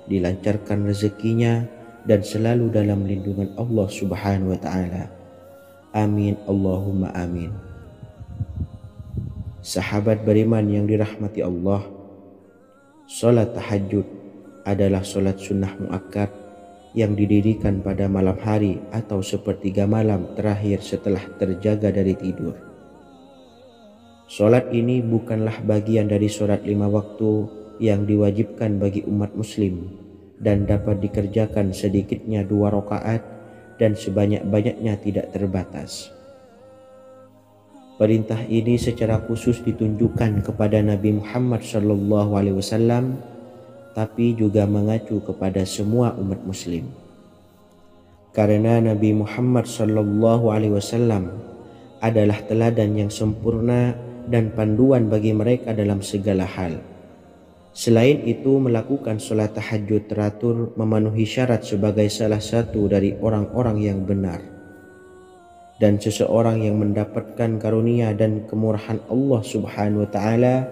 dilancarkan rezekinya, dan selalu dalam lindungan Allah Subhanahu wa Ta'ala. Amin Allahumma amin. Sahabat beriman yang dirahmati Allah, salat tahajud adalah salat sunnah muakkad yang didirikan pada malam hari atau sepertiga malam terakhir setelah terjaga dari tidur. Salat ini bukanlah bagian dari salat 5 waktu yang diwajibkan bagi umat muslim dan dapat dikerjakan sedikitnya 2 rakaat dan sebanyak-banyaknya tidak terbatas. Perintah ini secara khusus ditunjukkan kepada Nabi Muhammad SAW, tapi juga mengacu kepada semua umat muslim. Karena Nabi Muhammad SAW adalah teladan yang sempurna dan panduan bagi mereka dalam segala hal. Selain itu, melakukan sholat tahajud teratur memenuhi syarat sebagai salah satu dari orang-orang yang benar. Dan seseorang yang mendapatkan karunia dan kemurahan Allah Subhanahu wa Ta'ala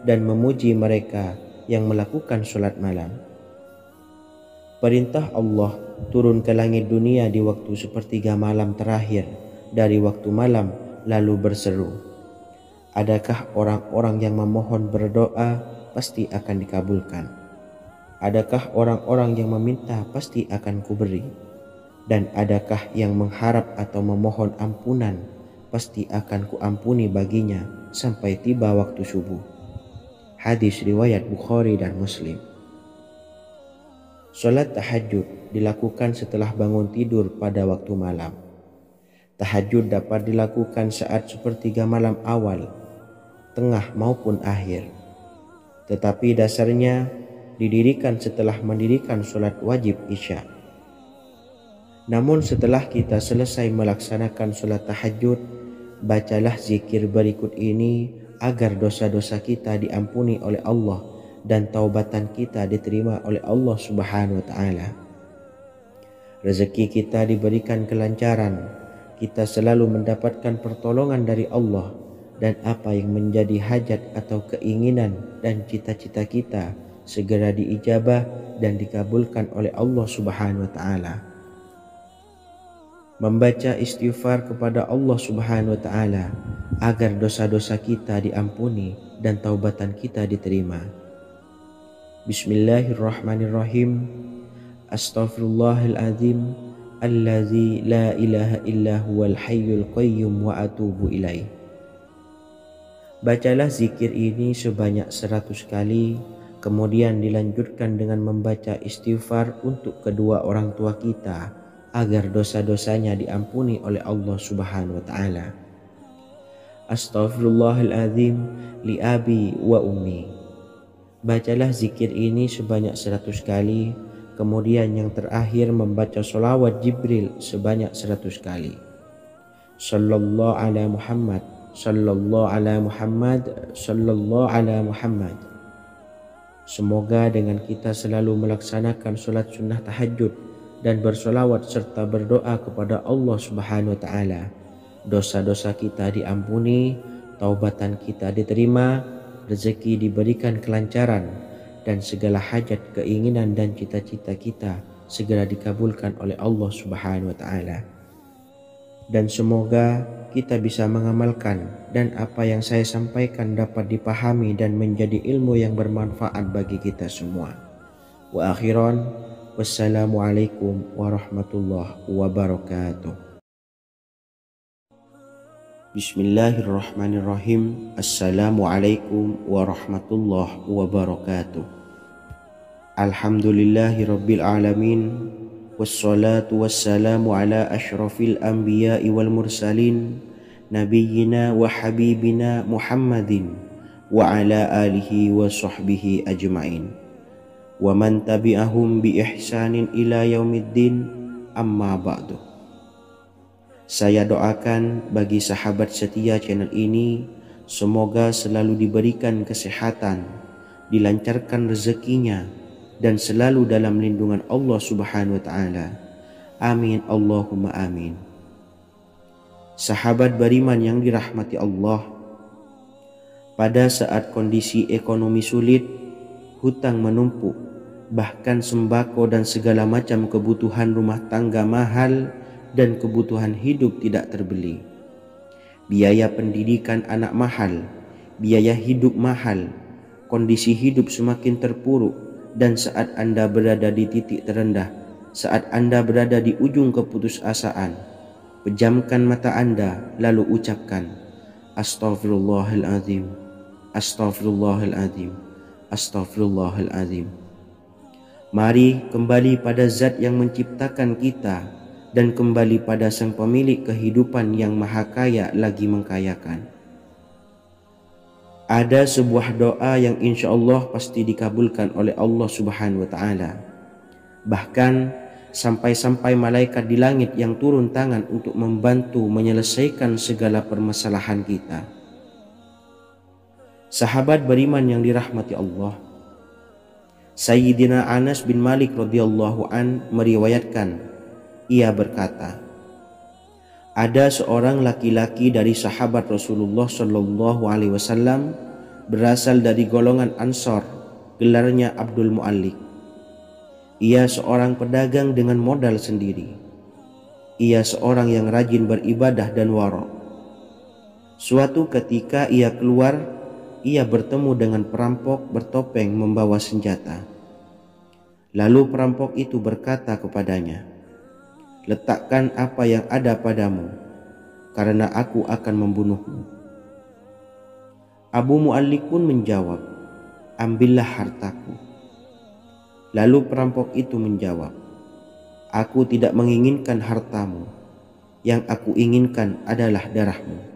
dan memuji mereka yang melakukan sholat malam. Perintah Allah turun ke langit dunia di waktu sepertiga malam terakhir dari waktu malam lalu berseru, adakah orang-orang yang memohon berdoa pasti akan dikabulkan? Adakah orang-orang yang meminta pasti akan kuberi? Dan adakah yang mengharap atau memohon ampunan pasti akan kuampuni baginya sampai tiba waktu subuh. Hadis riwayat Bukhari dan Muslim. Salat tahajud dilakukan setelah bangun tidur pada waktu malam. Tahajud dapat dilakukan saat sepertiga malam awal, tengah maupun akhir. Tetapi dasarnya didirikan setelah mendirikan salat wajib Isya. Namun setelah kita selesai melaksanakan salat tahajud, bacalah zikir berikut ini agar dosa-dosa kita diampuni oleh Allah dan taubatan kita diterima oleh Allah Subhanahu wa Ta'ala. Rezeki kita diberikan kelancaran, kita selalu mendapatkan pertolongan dari Allah, dan apa yang menjadi hajat atau keinginan dan cita-cita kita segera diijabah dan dikabulkan oleh Allah Subhanahu wa Ta'ala. Membaca istighfar kepada Allah Subhanahu wa Ta'ala agar dosa-dosa kita diampuni dan taubatan kita diterima. Bismillahirrahmanirrahim. Astaghfirullahaladzim allazi la ilaha illa huwal hayyul qayyum wa atubu ilaih. Bacalah zikir ini sebanyak 100 kali, kemudian dilanjutkan dengan membaca istighfar untuk kedua orang tua kita agar dosa-dosanya diampuni oleh Allah Subhanahu wa Ta'ala. Astaghfirullahaladzim li abi wa ummi. Bacalah zikir ini sebanyak 100 kali, kemudian yang terakhir membaca sholawat Jibril sebanyak 100 kali. Sallallahu ala Muhammad, sallallahu ala Muhammad, sallallahu ala Muhammad. Semoga dengan kita selalu melaksanakan sholat sunnah tahajud dan bersolawat serta berdoa kepada Allah Subhanahu wa Ta'ala, dosa-dosa kita diampuni, taubatan kita diterima, rezeki diberikan kelancaran, dan segala hajat, keinginan dan cita-cita kita segera dikabulkan oleh Allah Subhanahu wa Ta'ala. Dan semoga kita bisa mengamalkan dan apa yang saya sampaikan dapat dipahami dan menjadi ilmu yang bermanfaat bagi kita semua. Wa akhiran, wassalamualaikum warahmatullahi wabarakatuh. Bismillahirrahmanirrahim. Assalamualaikum warahmatullahi wabarakatuh. Alhamdulillahi rabbil alamin, wassalatu wassalamu ala ashrafil anbiya'i wal mursalin, nabiyyina wa habibina Muhammadin wa ala alihi wa sahbihi ajma'in, wa man tabi'ahum bi ihsanin ila yaumiddin, amma ba'du. Saya doakan bagi sahabat setia channel ini, semoga selalu diberikan kesehatan, dilancarkan rezekinya, dan selalu dalam lindungan Allah Subhanahu wa Ta'ala. Amin Allahumma amin. Sahabat beriman yang dirahmati Allah, Pada saat kondisi ekonomi sulit, hutang menumpuk, bahkan sembako dan segala macam kebutuhan rumah tangga mahal dan kebutuhan hidup tidak terbeli. Biaya pendidikan anak mahal, biaya hidup mahal, kondisi hidup semakin terpuruk, dan saat Anda berada di titik terendah, saat Anda berada di ujung keputusasaan, pejamkan mata Anda lalu ucapkan, Astaghfirullahaladzim, Astaghfirullahaladzim, Astaghfirullahaladzim. Mari kembali pada Zat yang menciptakan kita dan kembali pada Sang Pemilik kehidupan yang Maha Kaya lagi mengkayakan. Ada sebuah doa yang insya Allah pasti dikabulkan oleh Allah Subhanahu wa Ta'ala. Bahkan sampai-sampai malaikat di langit yang turun tangan untuk membantu menyelesaikan segala permasalahan kita. Sahabat beriman yang dirahmati Allah, Sayyidina Anas bin Malik radhiyallahu an meriwayatkan, ia berkata, ada seorang laki-laki dari sahabat Rasulullah Shallallahu Alaihi Wasallam berasal dari golongan Ansor, gelarnya Abdul Mu'allik. Ia seorang pedagang dengan modal sendiri. Ia seorang yang rajin beribadah dan wara'. Suatu ketika ia keluar, ia bertemu dengan perampok bertopeng membawa senjata. Lalu perampok itu berkata kepadanya, letakkan apa yang ada padamu, karena aku akan membunuhmu. Abu Mu'allik pun menjawab, ambillah hartaku. Lalu perampok itu menjawab, aku tidak menginginkan hartamu, yang aku inginkan adalah darahmu.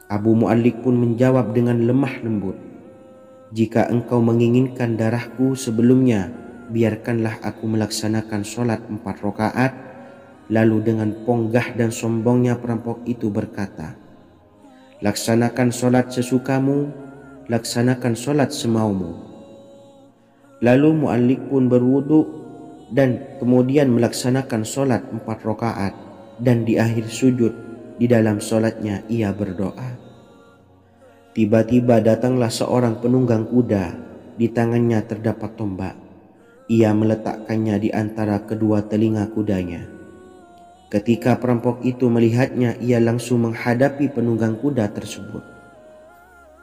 Abu Mu'allik pun menjawab dengan lemah lembut, jika engkau menginginkan darahku sebelumnya, biarkanlah aku melaksanakan sholat 4 rakaat. Lalu dengan ponggah dan sombongnya perampok itu berkata, laksanakan sholat sesukamu, laksanakan sholat semaumu. Lalu Mu'allik pun berwudu dan kemudian melaksanakan sholat 4 rakaat, dan di akhir sujud di dalam sholatnya ia berdoa. Tiba-tiba datanglah seorang penunggang kuda, di tangannya terdapat tombak. Ia meletakkannya di antara kedua telinga kudanya. Ketika perampok itu melihatnya, ia langsung menghadapi penunggang kuda tersebut.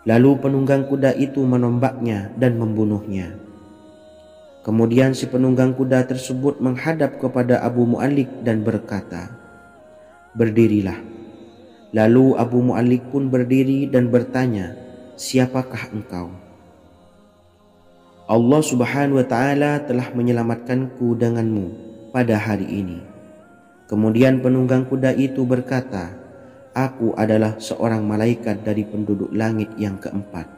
Lalu penunggang kuda itu menombaknya dan membunuhnya. Kemudian si penunggang kuda tersebut menghadap kepada Abu Mu'allik dan berkata, berdirilah. Lalu Abu Mu'allik pun berdiri dan bertanya, siapakah engkau? Allah Subhanahu wa Ta'ala telah menyelamatkanku denganmu pada hari ini. Kemudian penunggang kuda itu berkata, aku adalah seorang malaikat dari penduduk langit yang keempat.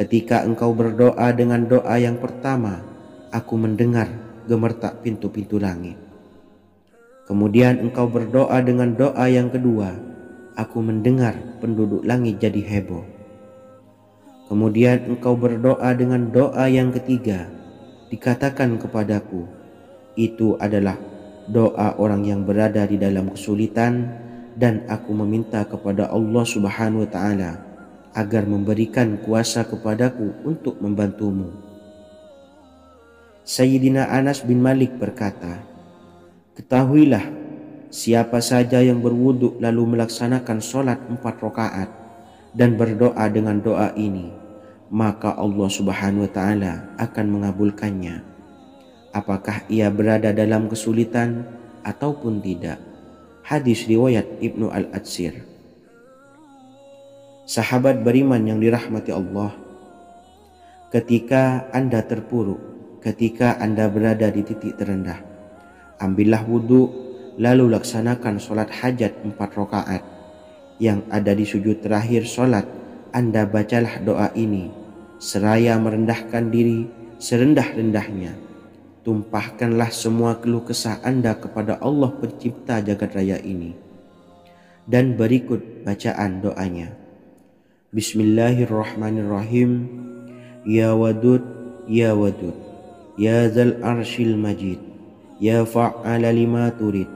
Ketika engkau berdoa dengan doa yang pertama, aku mendengar gemertak pintu-pintu langit. Kemudian engkau berdoa dengan doa yang kedua, aku mendengar penduduk langit jadi heboh. Kemudian engkau berdoa dengan doa yang ketiga, dikatakan kepadaku, itu adalah doa orang yang berada di dalam kesulitan, dan aku meminta kepada Allah Subhanahu wa Ta'ala agar memberikan kuasa kepadaku untuk membantumu. Sayyidina Anas bin Malik berkata, ketahuilah, siapa saja yang berwudu lalu melaksanakan sholat 4 rakaat dan berdoa dengan doa ini, maka Allah Subhanahu wa Ta'ala akan mengabulkannya, apakah ia berada dalam kesulitan ataupun tidak. Hadis riwayat Ibnu Al-Atsir. Sahabat beriman yang dirahmati Allah, ketika Anda terpuruk, ketika Anda berada di titik terendah, ambillah wudu, lalu laksanakan sholat hajat 4 rakaat. Yang ada di sujud terakhir sholat, Anda bacalah doa ini, seraya merendahkan diri serendah-rendahnya. Tumpahkanlah semua keluh kesah Anda kepada Allah pencipta jagat raya ini. Dan berikut bacaan doanya. Bismillahirrahmanirrahim. Ya Wadud, Ya Wadud, Ya Dzal Arsyil Majid, Ya fa'ala lima turid,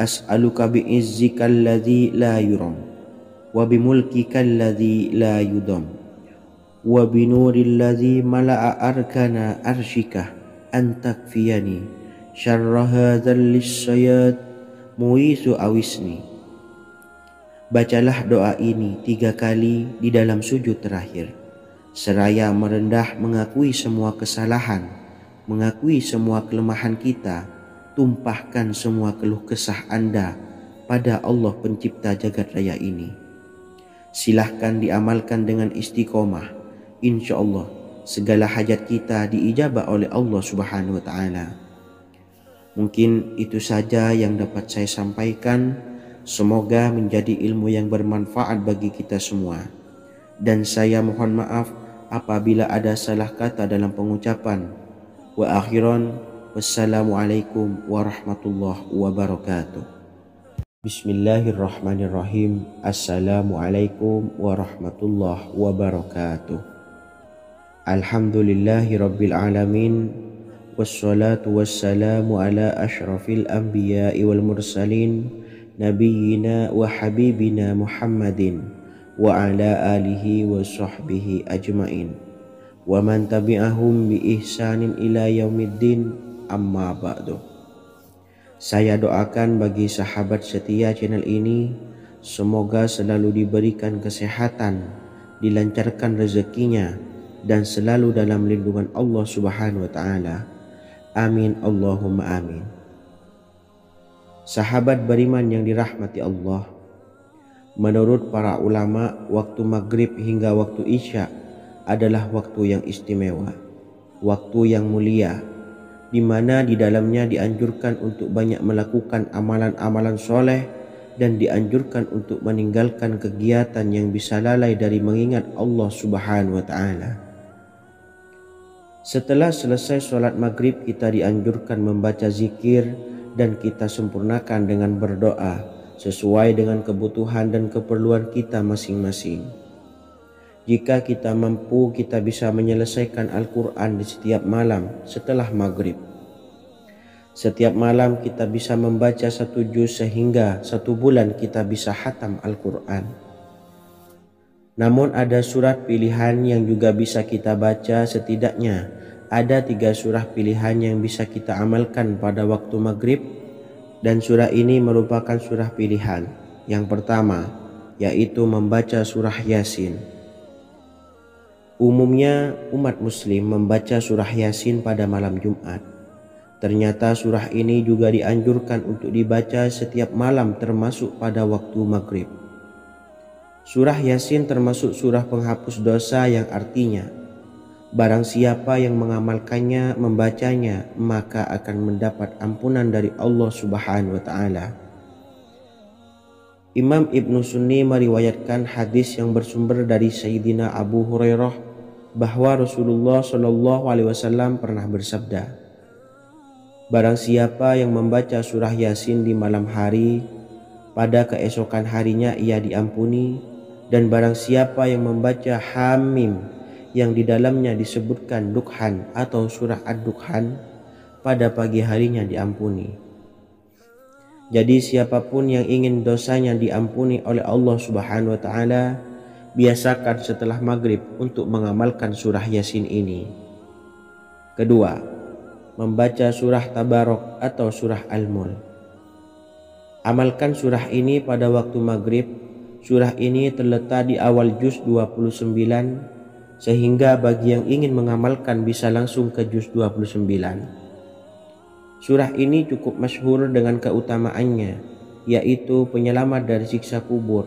as'aluka bi'izzikal ladzi la yuram, wa bimulkika alladhi la yudam wa binuril ladzi mala'a arkana arshika an takfiyani syarra hadzal lisyayat muisu awisni. Bacalah doa ini 3 kali di dalam sujud terakhir, seraya merendah mengakui semua kesalahan, mengakui semua kelemahan kita, tumpahkan semua keluh kesah Anda pada Allah pencipta jagat raya ini. Silahkan diamalkan dengan istiqomah. Insya Allah segala hajat kita diijabah oleh Allah Subhanahu wa Ta'ala. Mungkin itu saja yang dapat saya sampaikan. Semoga menjadi ilmu yang bermanfaat bagi kita semua. Dan saya mohon maaf apabila ada salah kata dalam pengucapan. Wa akhiran, wassalamualaikum warahmatullahi wabarakatuh. Bismillahirrahmanirrahim. Assalamualaikum warahmatullahi wabarakatuh. Alhamdulillahi rabbil alamin. Wassalatu wassalamu ala ashrafil anbiya'i wal mursalin Nabiyyina wa habibina Muhammadin wa ala alihi wa sahbihi ajmain wa man tabi'ahum bi ihsanin ila yaumiddin, amma ba'du. Saya doakan bagi sahabat setia channel ini, semoga selalu diberikan kesehatan, dilancarkan rezekinya, dan selalu dalam lindungan Allah Subhanahu wa Ta'ala. Amin Allahumma amin. Sahabat beriman yang dirahmati Allah, menurut para ulama, waktu maghrib hingga waktu isya adalah waktu yang istimewa, waktu yang mulia, di mana di dalamnya dianjurkan untuk banyak melakukan amalan-amalan soleh dan dianjurkan untuk meninggalkan kegiatan yang bisa lalai dari mengingat Allah Subhanahu wa Ta'ala. Setelah selesai sholat maghrib, kita dianjurkan membaca zikir dan kita sempurnakan dengan berdoa sesuai dengan kebutuhan dan keperluan kita masing-masing. Jika kita mampu, kita bisa menyelesaikan Al-Quran di setiap malam setelah maghrib. Setiap malam kita bisa membaca 1 juz sehingga 1 bulan kita bisa khatam Al-Quran. Namun ada surat pilihan yang juga bisa kita baca. Setidaknya ada 3 surah pilihan yang bisa kita amalkan pada waktu maghrib, dan surah ini merupakan surah pilihan. Yang pertama yaitu membaca surah Yasin. Umumnya umat muslim membaca surah Yasin pada malam Jumat. Ternyata surah ini juga dianjurkan untuk dibaca setiap malam termasuk pada waktu maghrib. Surah Yasin termasuk surah penghapus dosa yang artinya barang siapa yang mengamalkannya, membacanya, maka akan mendapat ampunan dari Allah Subhanahu wa Ta'ala. Imam Ibnu Sunni meriwayatkan hadis yang bersumber dari Sayyidina Abu Hurairah bahwa Rasulullah SAW pernah bersabda, barang siapa yang membaca surah Yasin di malam hari, pada keesokan harinya ia diampuni. Dan barang siapa yang membaca Hamim yang di dalamnya disebutkan Dukhan atau surah Ad-Dukhan, pada pagi harinya diampuni. Jadi siapapun yang ingin dosanya diampuni oleh Allah Subhanahu wa Ta'ala, biasakan setelah maghrib untuk mengamalkan surah Yasin ini. Kedua, membaca surah Tabarok atau surah Al-Mulk. Amalkan surah ini pada waktu maghrib. Surah ini terletak di awal juz 29, sehingga bagi yang ingin mengamalkan bisa langsung ke juz 29. Surah ini cukup masyhur dengan keutamaannya, yaitu penyelamat dari siksa kubur.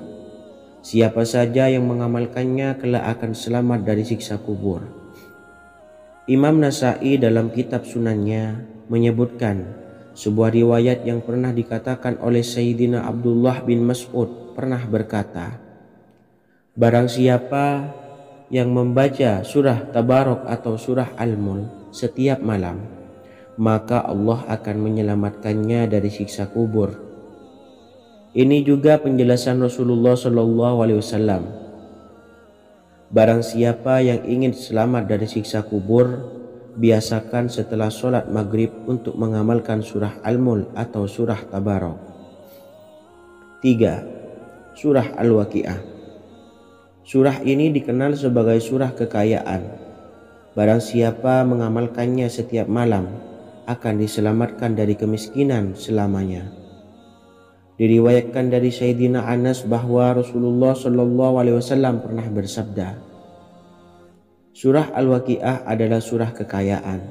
Siapa saja yang mengamalkannya kelak akan selamat dari siksa kubur. Imam Nasa'i dalam kitab Sunannya menyebutkan sebuah riwayat yang pernah dikatakan oleh Sayyidina Abdullah bin Mas'ud pernah berkata, barang siapa yang membaca surah Tabarok atau surah Al-Mulk setiap malam, maka Allah akan menyelamatkannya dari siksa kubur. Ini juga penjelasan Rasulullah SAW. Barang siapa yang ingin selamat dari siksa kubur, biasakan setelah sholat maghrib untuk mengamalkan surah Al-Mulk atau surah Tabarok. 3. Surah Al-Waqi'ah. Surah ini dikenal sebagai surah kekayaan. Barang siapa mengamalkannya setiap malam akan diselamatkan dari kemiskinan selamanya. Diriwayatkan dari Sayyidina Anas bahwa Rasulullah SAW pernah bersabda, surah Al-Waqiah adalah surah kekayaan.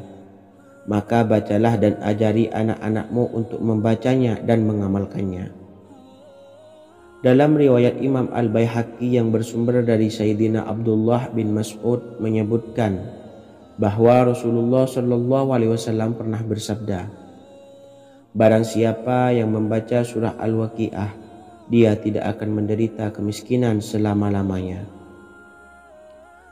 Maka bacalah dan ajari anak-anakmu untuk membacanya dan mengamalkannya. Dalam riwayat Imam Al-Baihaqi yang bersumber dari Sayyidina Abdullah bin Mas'ud menyebutkan bahwa Rasulullah SAW pernah bersabda, barang siapa yang membaca surah Al-Waqiah, dia tidak akan menderita kemiskinan selama-lamanya.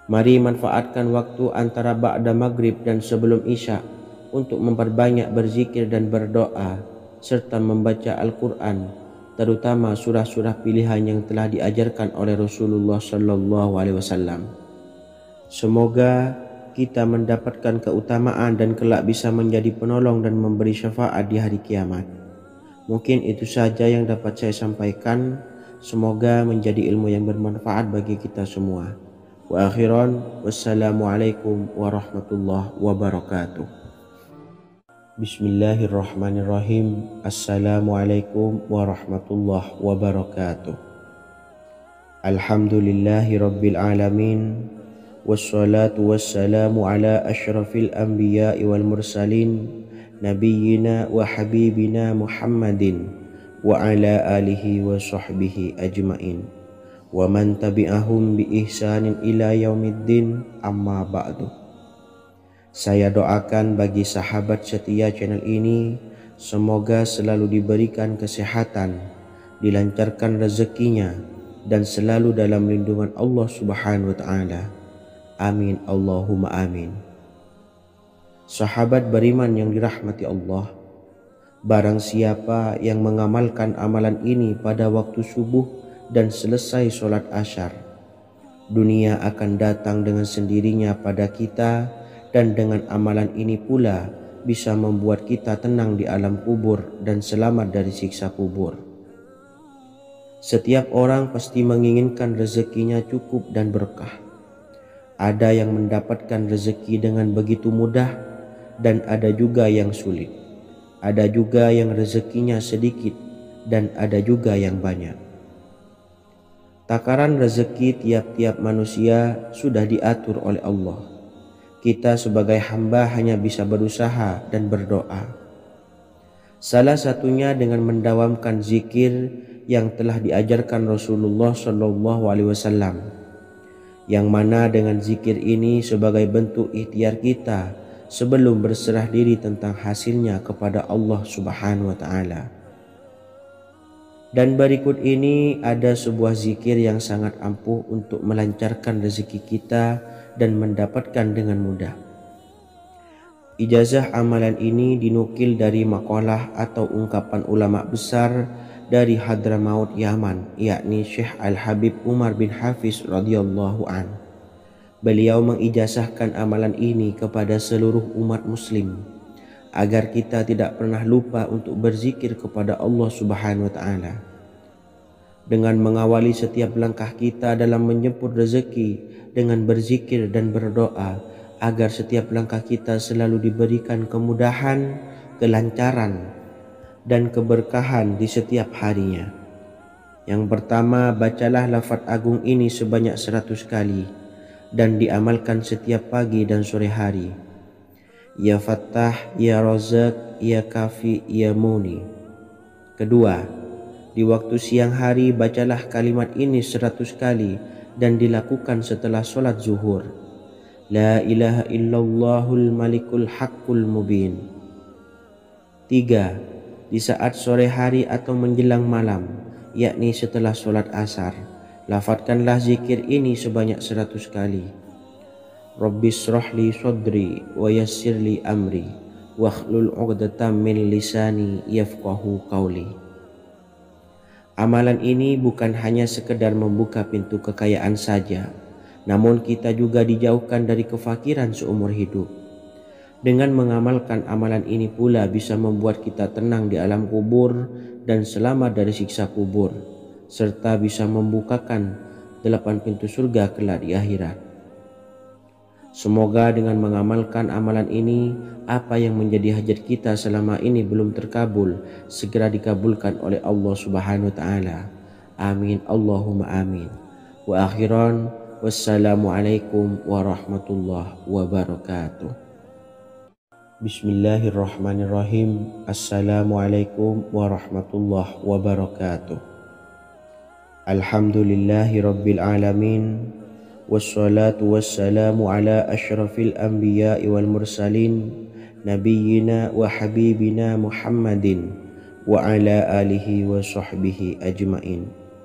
Mari manfaatkan waktu antara ba'da maghrib dan sebelum isya untuk memperbanyak berzikir dan berdoa serta membaca Al-Quran, terutama surah-surah pilihan yang telah diajarkan oleh Rasulullah SAW. Semoga kita mendapatkan keutamaan dan kelak bisa menjadi penolong dan memberi syafaat di hari kiamat. Mungkin itu saja yang dapat saya sampaikan. Semoga menjadi ilmu yang bermanfaat bagi kita semua. Wa akhiran, wassalamualaikum warahmatullahi wabarakatuh. Bismillahirrahmanirrahim. Assalamualaikum warahmatullahi wabarakatuh. Alhamdulillahi rabbil alamin. Wassalatu wassalamu ala ashrafil anbiya'i wal mursalin, nabiyyina wa habibina Muhammadin wa ala alihi wa sahbihi ajmain wa man tabi'ahum bi ihsanin ila yaumiddin, amma ba'du. Saya doakan bagi sahabat setia channel ini, semoga selalu diberikan kesehatan, dilancarkan rezekinya, dan selalu dalam lindungan Allah Subhanahu wa Ta'ala. Amin Allahumma amin. Sahabat beriman yang dirahmati Allah, barang siapa yang mengamalkan amalan ini pada waktu subuh dan selesai sholat asyar, dunia akan datang dengan sendirinya pada kita, dan dengan amalan ini pula bisa membuat kita tenang di alam kubur dan selamat dari siksa kubur. Setiap orang pasti menginginkan rezekinya cukup dan berkah. Ada yang mendapatkan rezeki dengan begitu mudah dan ada juga yang sulit. Ada juga yang rezekinya sedikit dan ada juga yang banyak. Takaran rezeki tiap-tiap manusia sudah diatur oleh Allah. Kita sebagai hamba hanya bisa berusaha dan berdoa. Salah satunya dengan mendawamkan zikir yang telah diajarkan Rasulullah SAW, yang mana dengan zikir ini sebagai bentuk ikhtiar kita sebelum berserah diri tentang hasilnya kepada Allah Subhanahu wa Ta'ala. Dan berikut ini ada sebuah zikir yang sangat ampuh untuk melancarkan rezeki kita dan mendapatkan dengan mudah. Ijazah amalan ini dinukil dari makalah atau ungkapan ulama besar dari Hadramaut Yaman, yakni Syekh Al-Habib Umar bin Hafiz radhiyallahu an. Beliau mengijazahkan amalan ini kepada seluruh umat muslim agar kita tidak pernah lupa untuk berzikir kepada Allah Subhanahu wa Ta'ala. Dengan mengawali setiap langkah kita dalam menjemput rezeki dengan berzikir dan berdoa agar setiap langkah kita selalu diberikan kemudahan, kelancaran, dan keberkahan di setiap harinya. Yang pertama, bacalah lafaz agung ini sebanyak 100 kali dan diamalkan setiap pagi dan sore hari. Ya Fattah, Ya Razak, Ya Kafi, Ya Muni. Kedua, di waktu siang hari bacalah kalimat ini 100 kali dan dilakukan setelah sholat zuhur. La ilaha illallahul malikul haqqul mubin. 3. Di saat sore hari atau menjelang malam, yakni setelah sholat asar, lafadzkanlah zikir ini sebanyak 100 kali. Rabbishrahli sodri wa yassirli amri wakhlul 'uqdatam min lisani yafqahu qawli. Amalan ini bukan hanya sekedar membuka pintu kekayaan saja, namun kita juga dijauhkan dari kefakiran seumur hidup. Dengan mengamalkan amalan ini pula bisa membuat kita tenang di alam kubur dan selamat dari siksa kubur, serta bisa membukakan 8 pintu surga kelak di akhirat. Semoga dengan mengamalkan amalan ini, apa yang menjadi hajat kita selama ini belum terkabul, segera dikabulkan oleh Allah Subhanahu wa Ta'ala. Amin, Allahumma amin. Wa akhiran, wassalamualaikum warahmatullahi wabarakatuh. Bismillahirrahmanirrahim. Assalamualaikum warahmatullahi wabarakatuh. Alhamdulillahi rabbil alamin. Wassalatu wassalamu ala ashrafil anbiya'i wal mursalin nabiyyina wa habibina Muhammadin wa ala alihi wa sahbihi ajmain.